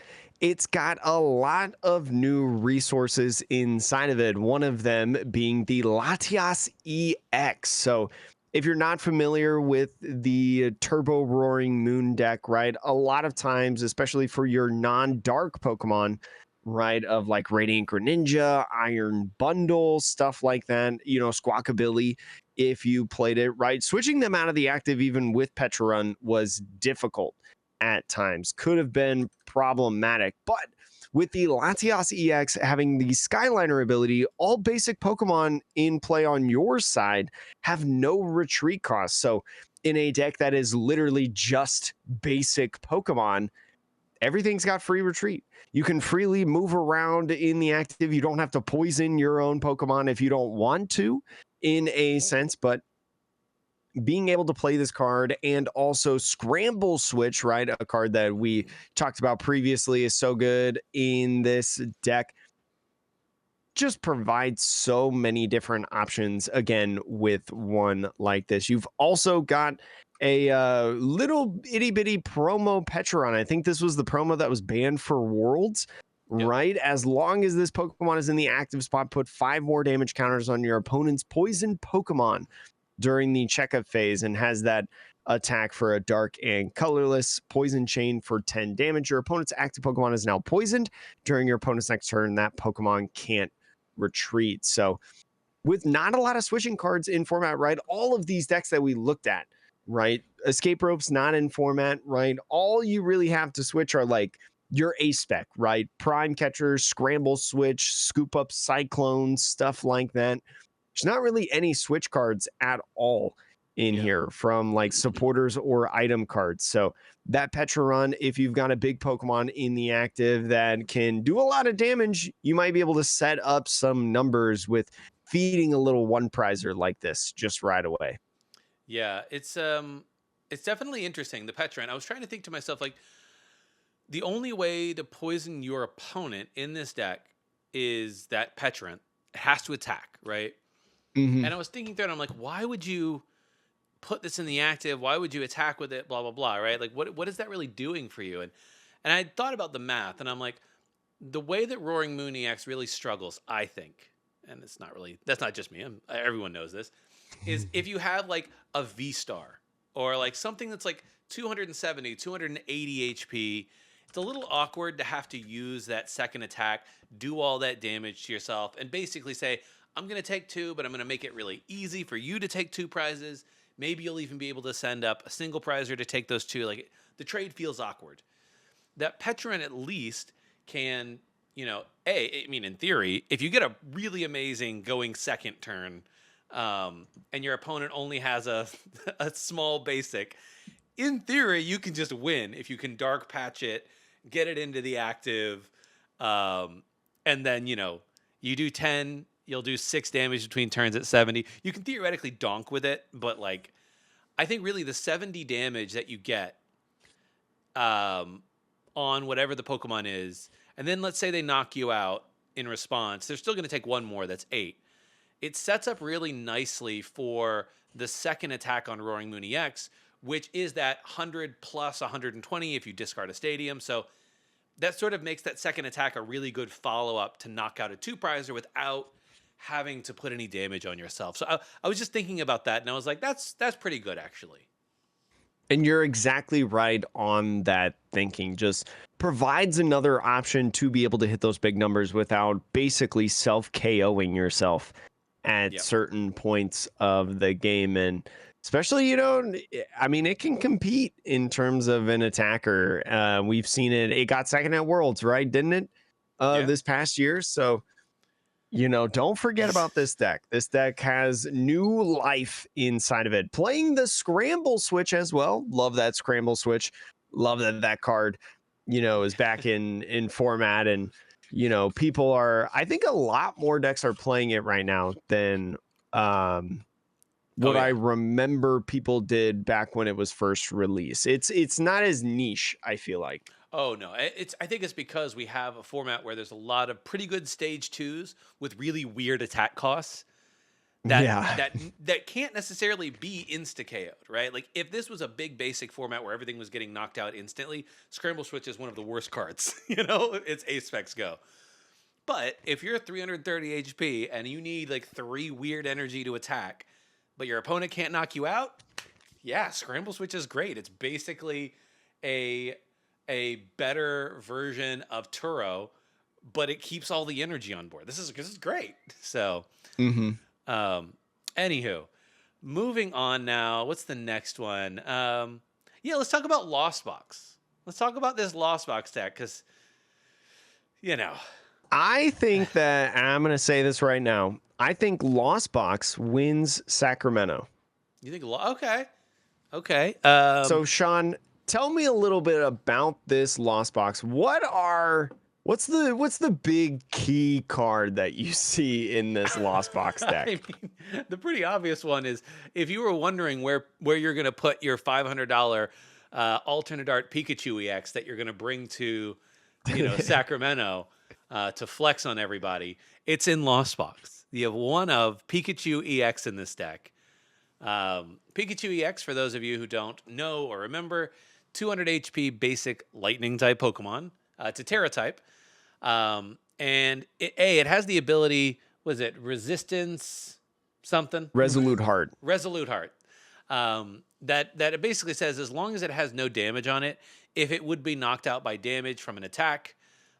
it's got a lot of new resources inside of it. One of them being the Latias EX. So if you're not familiar with the Turbo Roaring Moon deck, right, a lot of times, especially for your non-dark Pokemon, right, of like Radiant Greninja, Iron Bundle, stuff like that, Squawkabilly, if you played it right, switching them out of the active even with Petrarun was difficult at times, could have been problematic. But with the Latias EX having the Skyliner ability, all basic Pokemon in play on your side have no retreat cost. So in a deck that is literally just basic Pokemon, everything's got free retreat. You can freely move around in the active. You don't have to poison your own Pokemon if you don't want to, in a sense, but being able to play this card and also Scramble Switch, right? A card that we talked about previously is so good in this deck. Just provides so many different options again with one like this. You've also got a little itty bitty promo Petron. I think this was the promo that was banned for Worlds, Yep. right? As long as this Pokemon is in the active spot, put 5 more damage counters on your opponent's poison Pokemon during the checkup phase and has that attack for a dark and colorless poison chain for 10 damage. Your opponent's active Pokemon is now poisoned. During your opponent's next turn, that Pokemon can't retreat. So with not a lot of switching cards in format, right? All of these decks that we looked at, right? Escape Rope's not in format, right? All you really have to switch are like your A spec, right? Prime Catcher, Scramble Switch, Scoop Up Cyclones, stuff like that. There's not really any switch cards at all in here from like supporters or item cards. So that Petrarun, if you've got a big Pokemon in the active that can do a lot of damage, you might be able to set up some numbers with feeding a little one prizer like this just right away. Yeah, it's definitely interesting. The Petrarun. I was trying to think to myself like the only way to poison your opponent in this deck is that Petrarun has to attack, right? Mm-hmm. And I was thinking through it, I'm like, why would you put this in the active? Why would you attack with it? Blah blah blah, right? Like, what is that really doing for you? And I thought about the math, and I'm like, the way that Roaring Moon EX really struggles, I think, and that's not just me. Everyone knows this. Is if you have like a V-Star or like something that's like 270, 280 HP, it's a little awkward to have to use that second attack, do all that damage to yourself, and basically say, I'm going to take 2, but I'm going to make it really easy for you to take 2 prizes. Maybe you'll even be able to send up a single prizer to take those 2. Like, the trade feels awkward. That Petrarun at least can, in theory, if you get a really amazing going second turn, and your opponent only has a small basic, in theory, you can just win if you can dark patch it, get it into the active, and then, you do 10, you'll do 6 damage between turns at 70. You can theoretically donk with it, but like, I think really the 70 damage that you get on whatever the Pokemon is, and then let's say they knock you out in response, they're still going to take 1 more, that's 8. It sets up really nicely for the second attack on Roaring Moon EX, which is that 100 plus 120 if you discard a stadium. So that sort of makes that second attack a really good follow-up to knock out a 2-prizer without having to put any damage on yourself. So I was just thinking about that, and I was like, that's pretty good, actually. And you're exactly right on that thinking. Just provides another option to be able to hit those big numbers without basically self KOing yourself at Yep. certain points of the game. And especially, I mean, it can compete in terms of an attacker. We've seen it. It got second at Worlds, right? Didn't it? Yeah. This past year. So, don't forget about this deck. This deck has new life inside of it. Playing the Scramble Switch as well. Love that Scramble Switch. Love that card, is back in format. And, people are, I think a lot more decks are playing it right now than what I remember people did back when it was first released. It's not as niche, I feel like. Oh no, I think it's because we have a format where there's a lot of pretty good stage twos with really weird attack costs that Yeah. that can't necessarily be insta KO'd, right? Like if this was a big basic format where everything was getting knocked out instantly, Scramble Switch is one of the worst cards. It's ace specs go. But if you're 330 HP and you need like 3 weird energy to attack, but your opponent can't knock you out, yeah, Scramble Switch is great. It's basically a better version of Turo, but it keeps all the energy on board. This is great. So, anywho, moving on now. What's the next one? Yeah, let's talk about Lost Box. Let's talk about this Lost Box deck because, I think that, and I'm going to say this right now, I think Lost Box wins Sacramento. You think? Okay. So, Sean, tell me a little bit about this Lost Box. What's the big key card that you see in this Lost Box deck? I mean, the pretty obvious one is if you were wondering where you're going to put your $500 alternate art Pikachu EX that you're going to bring to Sacramento to flex on everybody, it's in Lost Box. You have one of Pikachu EX in this deck. Pikachu EX, for those of you who don't know or remember, 200 HP basic lightning type Pokemon. It's a Terra type. And it has the ability, was it resistance something? Resolute Heart. Resolute Heart. That it basically says as long as it has no damage on it, if it would be knocked out by damage from an attack,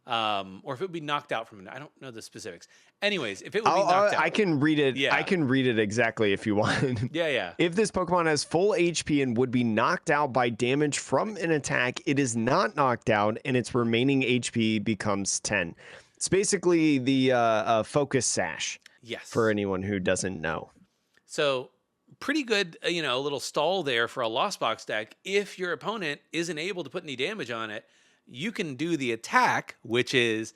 or if it would be knocked out from I don't know the specifics. Anyways, if it would be knocked out. I can read it. Yeah. I can read it exactly if you want. Yeah. If this Pokemon has full HP and would be knocked out by damage from an attack, it is not knocked out and its remaining HP becomes 10. It's basically the Focus Sash. Yes. For anyone who doesn't know. So pretty good, a little stall there for a Lost Box deck. If your opponent isn't able to put any damage on it, you can do the attack, which is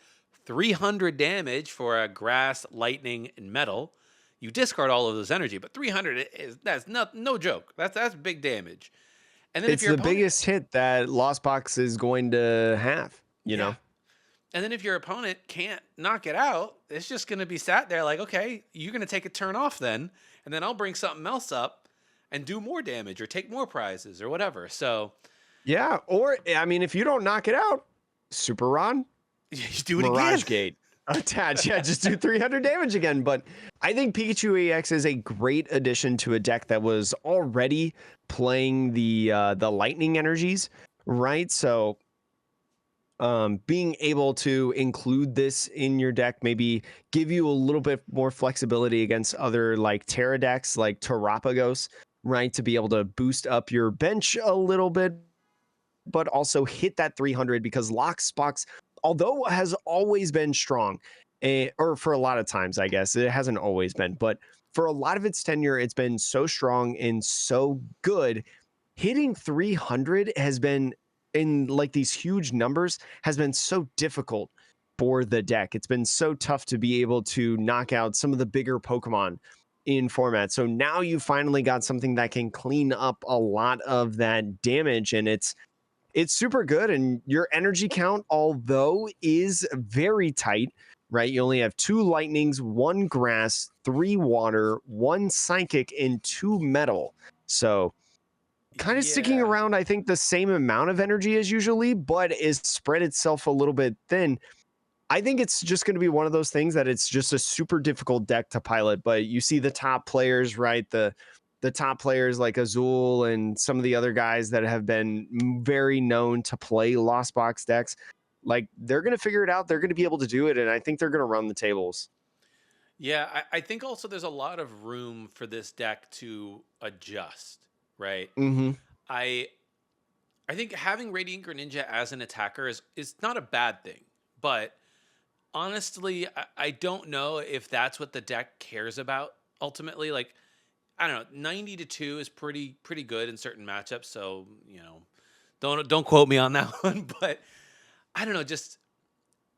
300 damage for a grass, lightning, and metal. You discard all of those energy, but 300 that's no joke. That's big damage. And then it's the biggest hit that Lost Box is going to have, you know. And then if your opponent can't knock it out, it's just going to be sat there like, okay, you're going to take a turn off then, and then I'll bring something else up and do more damage or take more prizes or whatever. So, yeah, or I mean, if you don't knock it out, Super Ron, you do it Mirage again. Gate attach. Yeah, just do 300 damage again. But I think Pikachu EX is a great addition to a deck that was already playing the lightning energies, right? So being able to include this in your deck, maybe give you a little bit more flexibility against other like Terra decks like Terapagos, right? To be able to boost up your bench a little bit, but also hit that 300 because Lost Box, although has always been strong, or for a lot of times, I guess it hasn't always been, but for a lot of its tenure, it's been so strong and so good. Hitting 300 has been in like these huge numbers has been so difficult for the deck. It's been so tough to be able to knock out some of the bigger Pokemon in format. So now you finally got something that can clean up a lot of that damage, and it's super good. And your energy count, although is very tight, right? You only have 2 lightnings, 1 grass, 3 water, 1 psychic, and 2 metal. So kind of sticking around, I think, the same amount of energy as usually, but is spread itself a little bit thin. I think it's just going to be one of those things that it's just a super difficult deck to pilot, but you see the top players, right? The the top players like Azul and some of the other guys that have been very known to play Lost Box decks, like they're going to figure it out. They're going to be able to do it. And I think they're going to run the tables. Yeah, I think also there's a lot of room for this deck to adjust, right? Mm-hmm. I I think having Radiant Greninja as an attacker is not a bad thing, but honestly, I don't know if that's what the deck cares about ultimately. Like, I don't know, 90-2 is pretty good in certain matchups, so, don't quote me on that one, but I don't know, just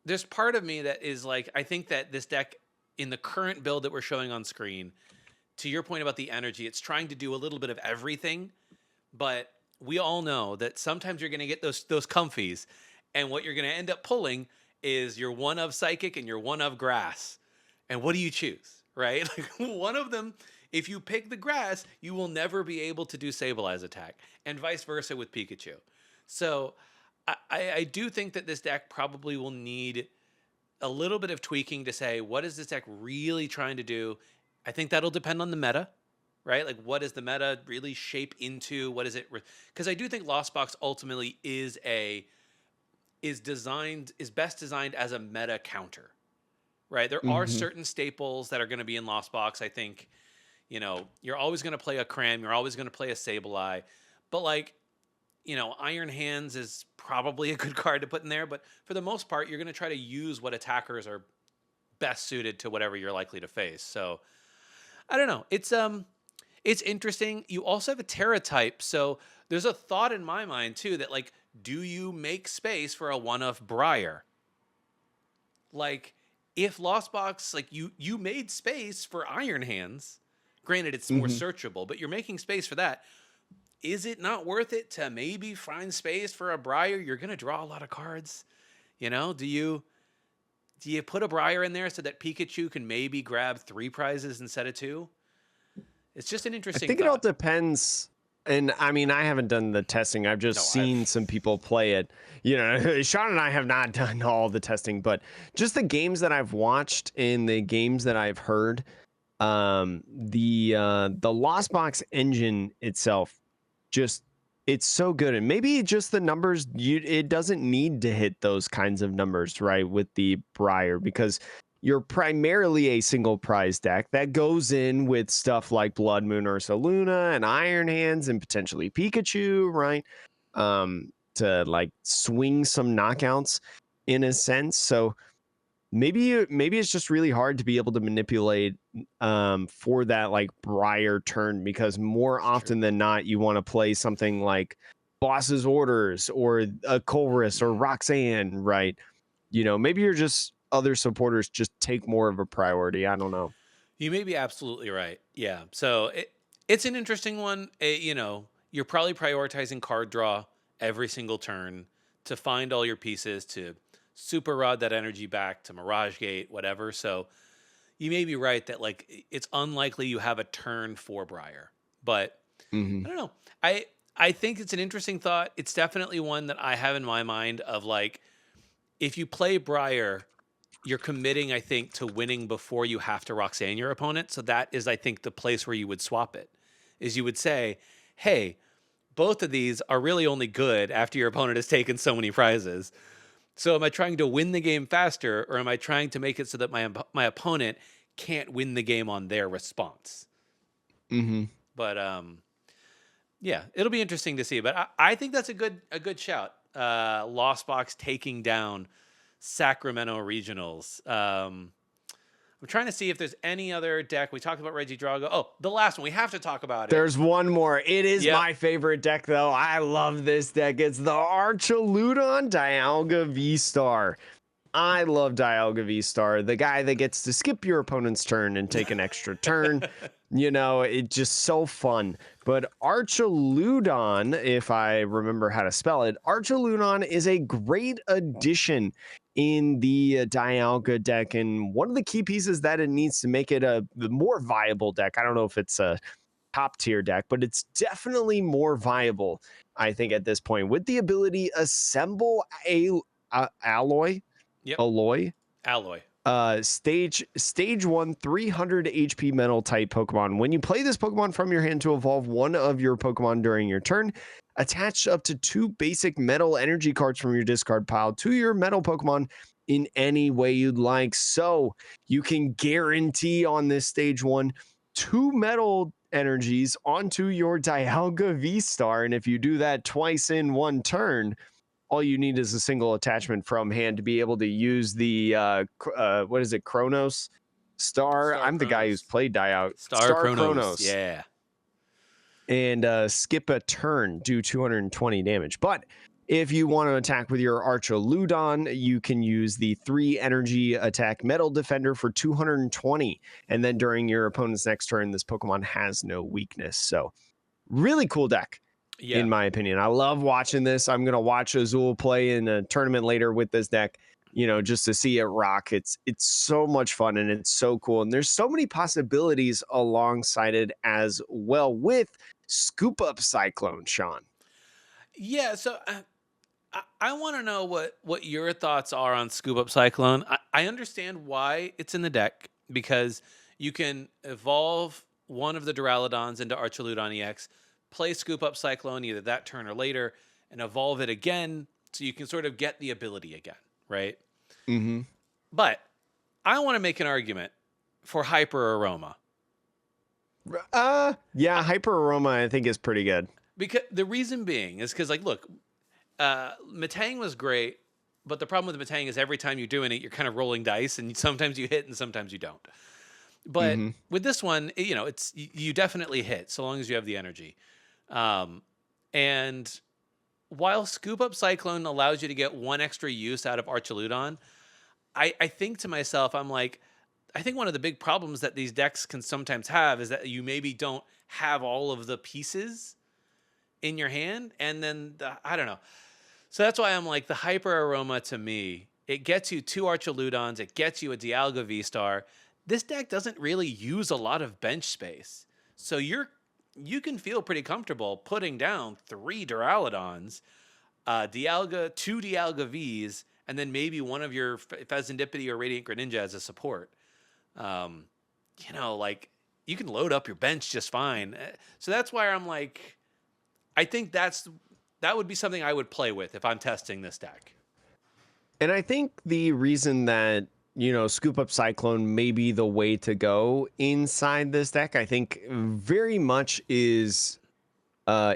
there's part of me that is like, I think that this deck in the current build that we're showing on screen, to your point about the energy, it's trying to do a little bit of everything, but we all know that sometimes you're going to get those comfies, and what you're going to end up pulling is your one of psychic and your one of grass. And what do you choose, right? Like one of them, if you pick the grass, you will never be able to do Sableye attack, and vice versa with Pikachu. So I do think that this deck probably will need a little bit of tweaking to say, what is this deck really trying to do? I think that'll depend on the meta, right? Like, what does the meta really shape into? What is it? Because I do think Lost Box ultimately is best designed as a meta counter, right? There are certain staples that are going to be in Lost Box. I think, you're always going to play a Cram, you're always going to play a Sableye, but like, Iron Hands is probably a good card to put in there, but for the most part, you're going to try to use what attackers are best suited to whatever you're likely to face. So I don't know. It's interesting. You also have a Terra type, so there's a thought in my mind too that, like, do you make space for a one of Briar? Like, if Lost Box, like you made space for Iron Hands, granted it's more searchable, but you're making space for that. Is it not worth it to maybe find space for a Briar? You're going to draw a lot of cards. Do you put a Briar in there so that Pikachu can maybe grab 3 prizes instead of 2? It's just an interesting thought. It all depends. And I mean, I haven't done the testing. I've just seen some people play it. Sean and I have not done all the testing, but just the games that I've watched and the games that I've heard, the Lost Box engine itself, it's so good. And maybe just the numbers, it doesn't need to hit those kinds of numbers, right, with the Briar, because you're primarily a single prize deck that goes in with stuff like Blood Moon Ursa Luna and Iron Hands and potentially Pikachu, right? To like swing some knockouts in a sense. So maybe it's just really hard to be able to manipulate for that like Briar turn, because more often than not you want to play something like Boss's Orders or a Colress or Roxanne, right? Maybe you're just other supporters just take more of a priority. I don't know. You may be absolutely right. Yeah. So it's an interesting one. You're probably prioritizing card draw every single turn to find all your pieces, to Super Rod that energy back, to Mirage Gate, whatever. So you may be right that like it's unlikely you have a turn for Briar. But I don't know. I think it's an interesting thought. It's definitely one that I have in my mind of like, if you play Briar, you're committing, I think, to winning before you have to Roxanne your opponent. So that is, I think, the place where you would swap it, is you would say, hey, both of these are really only good after your opponent has taken so many prizes. So am I trying to win the game faster, or am I trying to make it so that my opponent can't win the game on their response? But yeah, it'll be interesting to see. But I think that's a good shout. Lost Box taking down Sacramento Regionals. I'm trying to see if there's any other deck. We talked about Regidrago. Oh, the last one. We have to talk about it. There's one more. It is my favorite deck, though. I love this deck. It's the Archaludon Dialga VSTAR. I love Dialga VSTAR, the guy that gets to skip your opponent's turn and take an extra turn. It's just so fun. But Archaludon, if I remember how to spell it, Archaludon is a great addition in the Dialga deck, and one of the key pieces that it needs to make it a more viable deck. I don't know if it's a top tier deck, but it's definitely more viable, I think, at this point, with the ability assemble Alloy. Yep. Alloy. stage 1 300 HP metal type Pokemon. When you play this Pokemon from your hand to evolve one of your Pokemon during your turn, attach up to 2 basic metal energy cards from your discard pile to your metal Pokemon in any way you'd like. So you can guarantee on this stage 1 2 metal energies onto your Dialga V-Star, and if you do that twice in one turn, all you need is a single attachment from hand to be able to use the what is it, Chronos Star? Star I'm the guy who's Chronos. played Star Star Chronos. Chronos. Yeah. And skip a turn, do 220 damage. But if you want to attack with your Archaludon, you can use the 3 energy attack Metal Defender for 220. And then during your opponent's next turn, this Pokemon has no weakness. So really cool deck. Yeah. In my opinion, I love watching this. I'm going to watch Azul play in a tournament later with this deck, you know, just to see it rock. It's so much fun and it's so cool. And there's so many possibilities alongside it as well with Scoop Up Cyclone, Sean. Yeah, so I want to know what your thoughts are on Scoop Up Cyclone. I understand why it's in the deck, because you can evolve one of the Duraludons into Archaludon EX, play Scoop Up Cyclone either that turn or later, and evolve it again so you can sort of get the ability again, right? Mm-hmm. But I want to make an argument for Hyper Aroma. Yeah, Hyper Aroma I think is pretty good. Because the reason being is because, like, look, Metang was great, but the problem with Metang is every time you're doing it, you're kind of rolling dice, and sometimes you hit and sometimes you don't. But with this one, you know, you definitely hit so long as you have the energy. And while Scoop Up Cyclone allows you to get 1 extra use out of Archaludon, I think to myself, I'm like, I think one of the big problems that these decks can sometimes have is that you maybe don't have all of the pieces in your hand, and then I don't know. So that's why I'm like, the Hyper Aroma to me, it gets you 2 Archaludons, it gets you a Dialga V-Star. This deck doesn't really use a lot of bench space, so you can feel pretty comfortable putting down 3 Duraludons, Dialga, 2 Dialga Vs, and then maybe one of your Fezandipiti or Radiant Greninja as a support. You know, like, you can load up your bench just fine. So that's why I'm like, I think that would be something I would play with if I'm testing this deck. And I think the reason that, you know, Scoop Up Cyclone may be the way to go inside this deck, I think very much is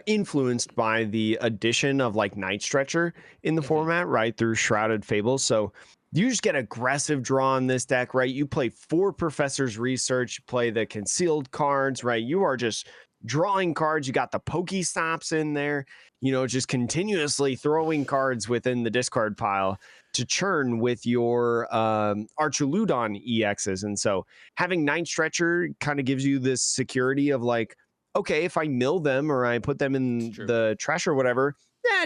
influenced by the addition of like Night Stretcher in the format, right, through Shrouded Fables. So you just get aggressive draw on this deck, right? You play 4 Professor's Research, you play the concealed cards, right? You are just drawing cards. You got the Pokestops in there, you know, just continuously throwing cards within the discard pile to churn with your Archaludon EXs. And so having Night Stretcher kind of gives you this security of like, okay, if I mill them or I put them in the trash or whatever,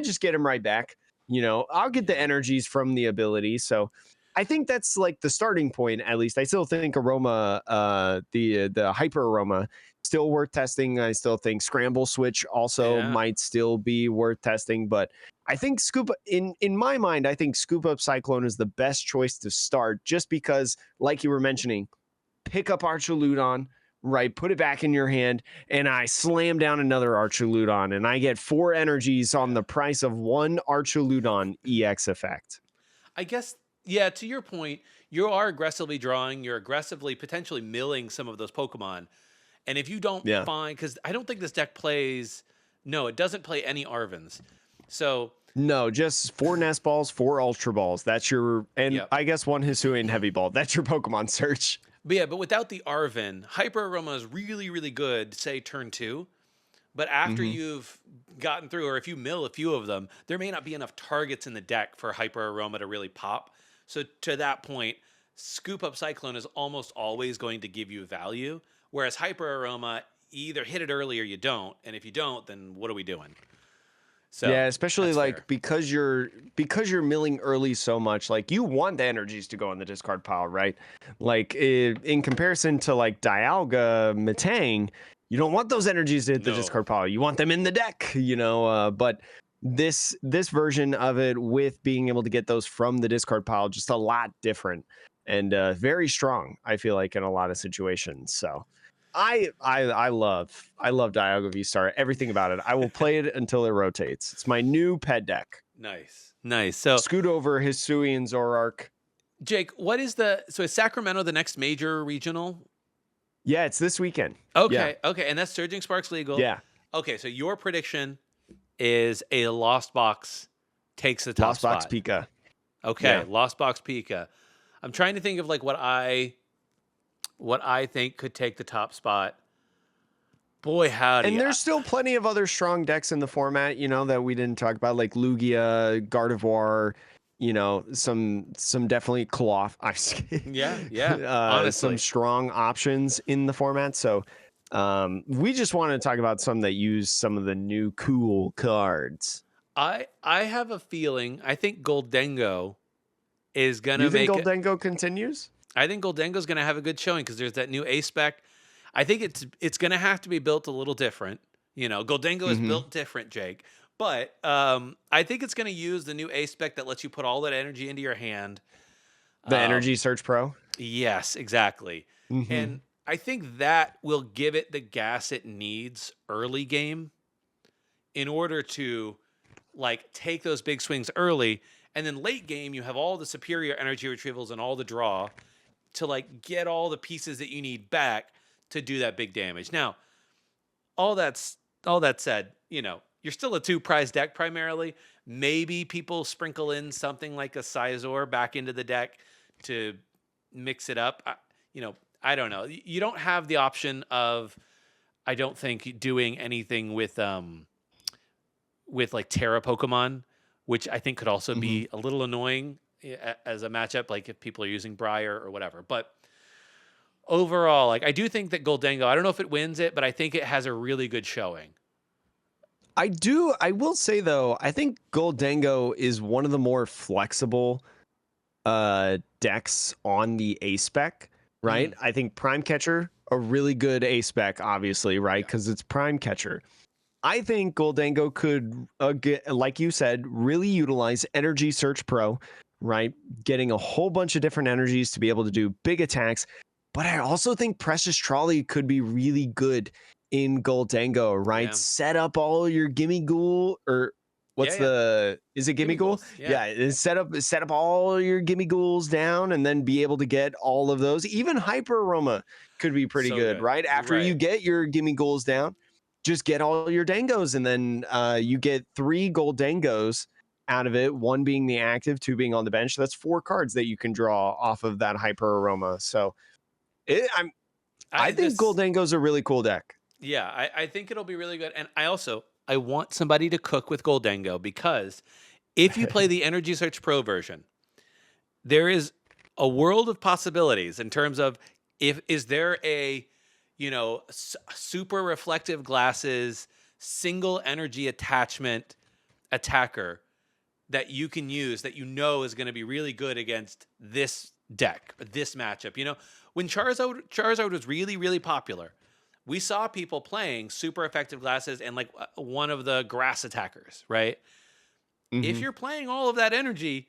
just get them right back. You know, I'll get the energies from the ability. So I think that's like the starting point, at least. I still think Aroma, the Hyper Aroma, still worth testing. I still think Scramble Switch also might still be worth testing. But I think in my mind, I think Scoop Up Cyclone is the best choice to start, just because, like you were mentioning, pick up Archaludon, right, put it back in your hand, and I slam down another Archaludon, and I get 4 energies on the price of 1 Archaludon EX effect. I guess, yeah, to your point, you are aggressively drawing, you're aggressively potentially milling some of those Pokemon. And if you don't find, because I don't think this deck plays, no, it doesn't play any Arvins. So no, just 4 Nest Balls, 4 Ultra Balls. That's your, and I guess 1 Hisuian Heavy Ball. That's your Pokemon search. But yeah, but without the Arvin, Hyper Aroma is really, really good, say turn 2. But after you've gotten through, or if you mill a few of them, there may not be enough targets in the deck for Hyper Aroma to really pop. So to that point, Scoop Up Cyclone is almost always going to give you value. Whereas Hyper Aroma, either hit it early or you don't. And if you don't, then what are we doing? So yeah, especially like fair. because you're milling early so much, like you want the energies to go in the discard pile, right? Like in comparison to like Dialga, Metang, you don't want those energies to hit the discard pile. You want them in the deck, you know. But this version of it, with being able to get those from the discard pile, just a lot different. and very strong, I feel like, in a lot of situations. So I love Dialga V-Star, everything about it. I will play it until it rotates. It's my new pet deck. Nice. So Scoot over Hisui and Zoroark. Jake, so is Sacramento the next major regional? Yeah, it's this weekend. Okay, Yeah. okay, and that's Surging Sparks legal. Yeah. Okay, so your prediction is a Lost Box takes the top Lost spot. Box Pika. Okay, Yeah. Lost Box Pika. I'm trying to think of like what I think could take the top spot. Boy, howdy. And there's still plenty of other strong decks in the format, that we didn't talk about, like Lugia, Gardevoir, some definitely Cloth. Yeah. Honestly, some strong options in the format. So we just want to talk about some that use some of the new cool cards. I have a feeling. I think Goldengo is gonna You think make Goldengo continues? I think Goldengo's gonna have a good showing because there's that new A spec. I think it's gonna have to be built a little different. Goldengo is built different, Jake. But I think it's gonna use the new A spec that lets you put all that energy into your hand. The Energy Search Pro? Yes, exactly. And I think that will give it the gas it needs early game in order to like take those big swings early, and then late game you have all the superior energy retrievals and all the draw to like get all the pieces that you need back to do that big damage. Now, all that said, you're still a 2-prize deck primarily. Maybe people sprinkle in something like a Scizor back into the deck to mix it up. I don't know. You don't have the option of, I don't think, doing anything with like Terra Pokemon, which I think could also be a little annoying as a matchup, like if people are using Briar or whatever. But overall, like I do think that Goldengo, I don't know if it wins it, but I think it has a really good showing. I will say though, I think Goldengo is one of the more flexible decks on the A spec, right? I think Prime Catcher, a really good A spec, obviously, right? Because it's Prime Catcher. I think Goldengo could, like you said, really utilize Energy Search Pro, right? Getting a whole bunch of different energies to be able to do big attacks. But I also think Precious Trolley could be really good in Goldengo, right? Yeah. Set up all your Gimme Ghoul, or is it Gimme Ghoul? Yeah, set up all your Gimme Ghouls down and then be able to get all of those. Even Hyper Aroma could be pretty good, right? After you get your Gimme Ghouls down, just get all your Dangos, and then you get 3 Goldengos out of it, 1 being the active, 2 being on the bench. That's 4 cards that you can draw off of that Hyper Aroma. So I think Goldengo's a really cool deck. Yeah, I think it'll be really good. And I want somebody to cook with Goldengo, because if you play the Energy Search Pro version, there is a world of possibilities in terms of is there a super reflective glasses, single energy attachment attacker that you can use that is going to be really good against this deck, this matchup. When Charizard was really, really popular, we saw people playing super effective glasses and like one of the grass attackers, right? If you're playing all of that energy,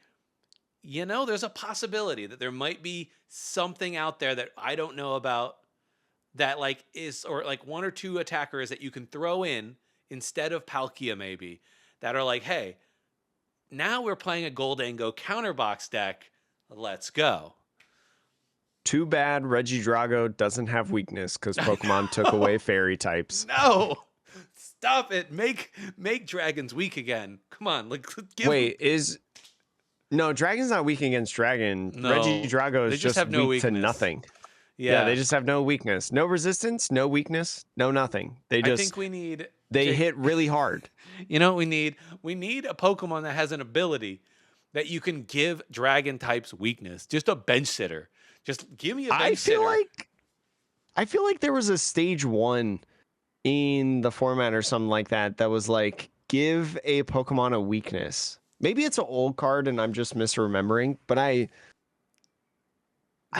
there's a possibility that there might be something out there that I don't know about that like is, or like 1 or 2 attackers that you can throw in instead of Palkia maybe, that are like, hey, now we're playing a Goldengo counterbox deck. Let's go. Too bad Regidrago doesn't have weakness because Pokemon took away fairy types. No, stop it. Make dragons weak again. Come on. No, Dragon's not weak against Dragon. No, Regidrago is just weak to nothing. Yeah, they just have no weakness. No resistance, no weakness, no nothing. I think we need... They hit really hard. You know what we need? We need a Pokemon that has an ability that you can give dragon types weakness. Just a bench sitter. Just give me a bench sitter. I feel like there was a stage 1 in the format or something like that was like, give a Pokemon a weakness. Maybe it's an old card and I'm just misremembering, but I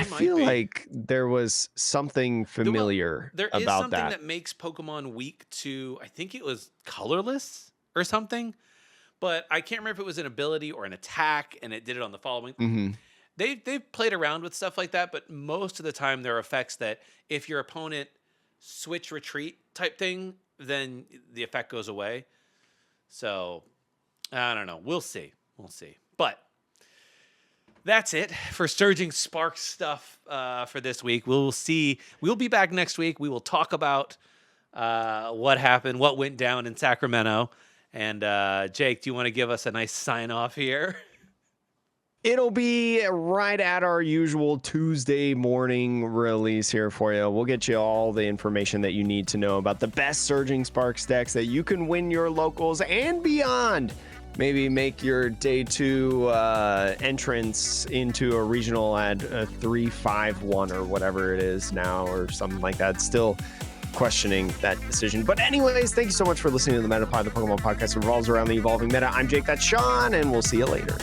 feel like there was something familiar about that. There is something that makes Pokemon weak to, I think it was colorless or something, but I can't remember if it was an ability or an attack and it did it on the following. they've played around with stuff like that, but most of the time there are effects that if your opponent switch retreat type thing, then the effect goes away. So I don't know. We'll see. But that's it for Surging Sparks stuff for this week. We'll see. We'll be back next week. We will talk about what happened, what went down in Sacramento. And Jake, do you want to give us a nice sign off here? It'll be right at our usual Tuesday morning release here for you. We'll get you all the information that you need to know about the best Surging Sparks decks that you can win your locals and beyond. Maybe make your day 2 entrance into a regional at 3-5-1 or whatever it is now or something like that. Still questioning that decision. But anyways, thank you so much for listening to the MetaPod, the Pokemon podcast that revolves around the evolving meta. I'm Jake, that's Sean, and we'll see you later.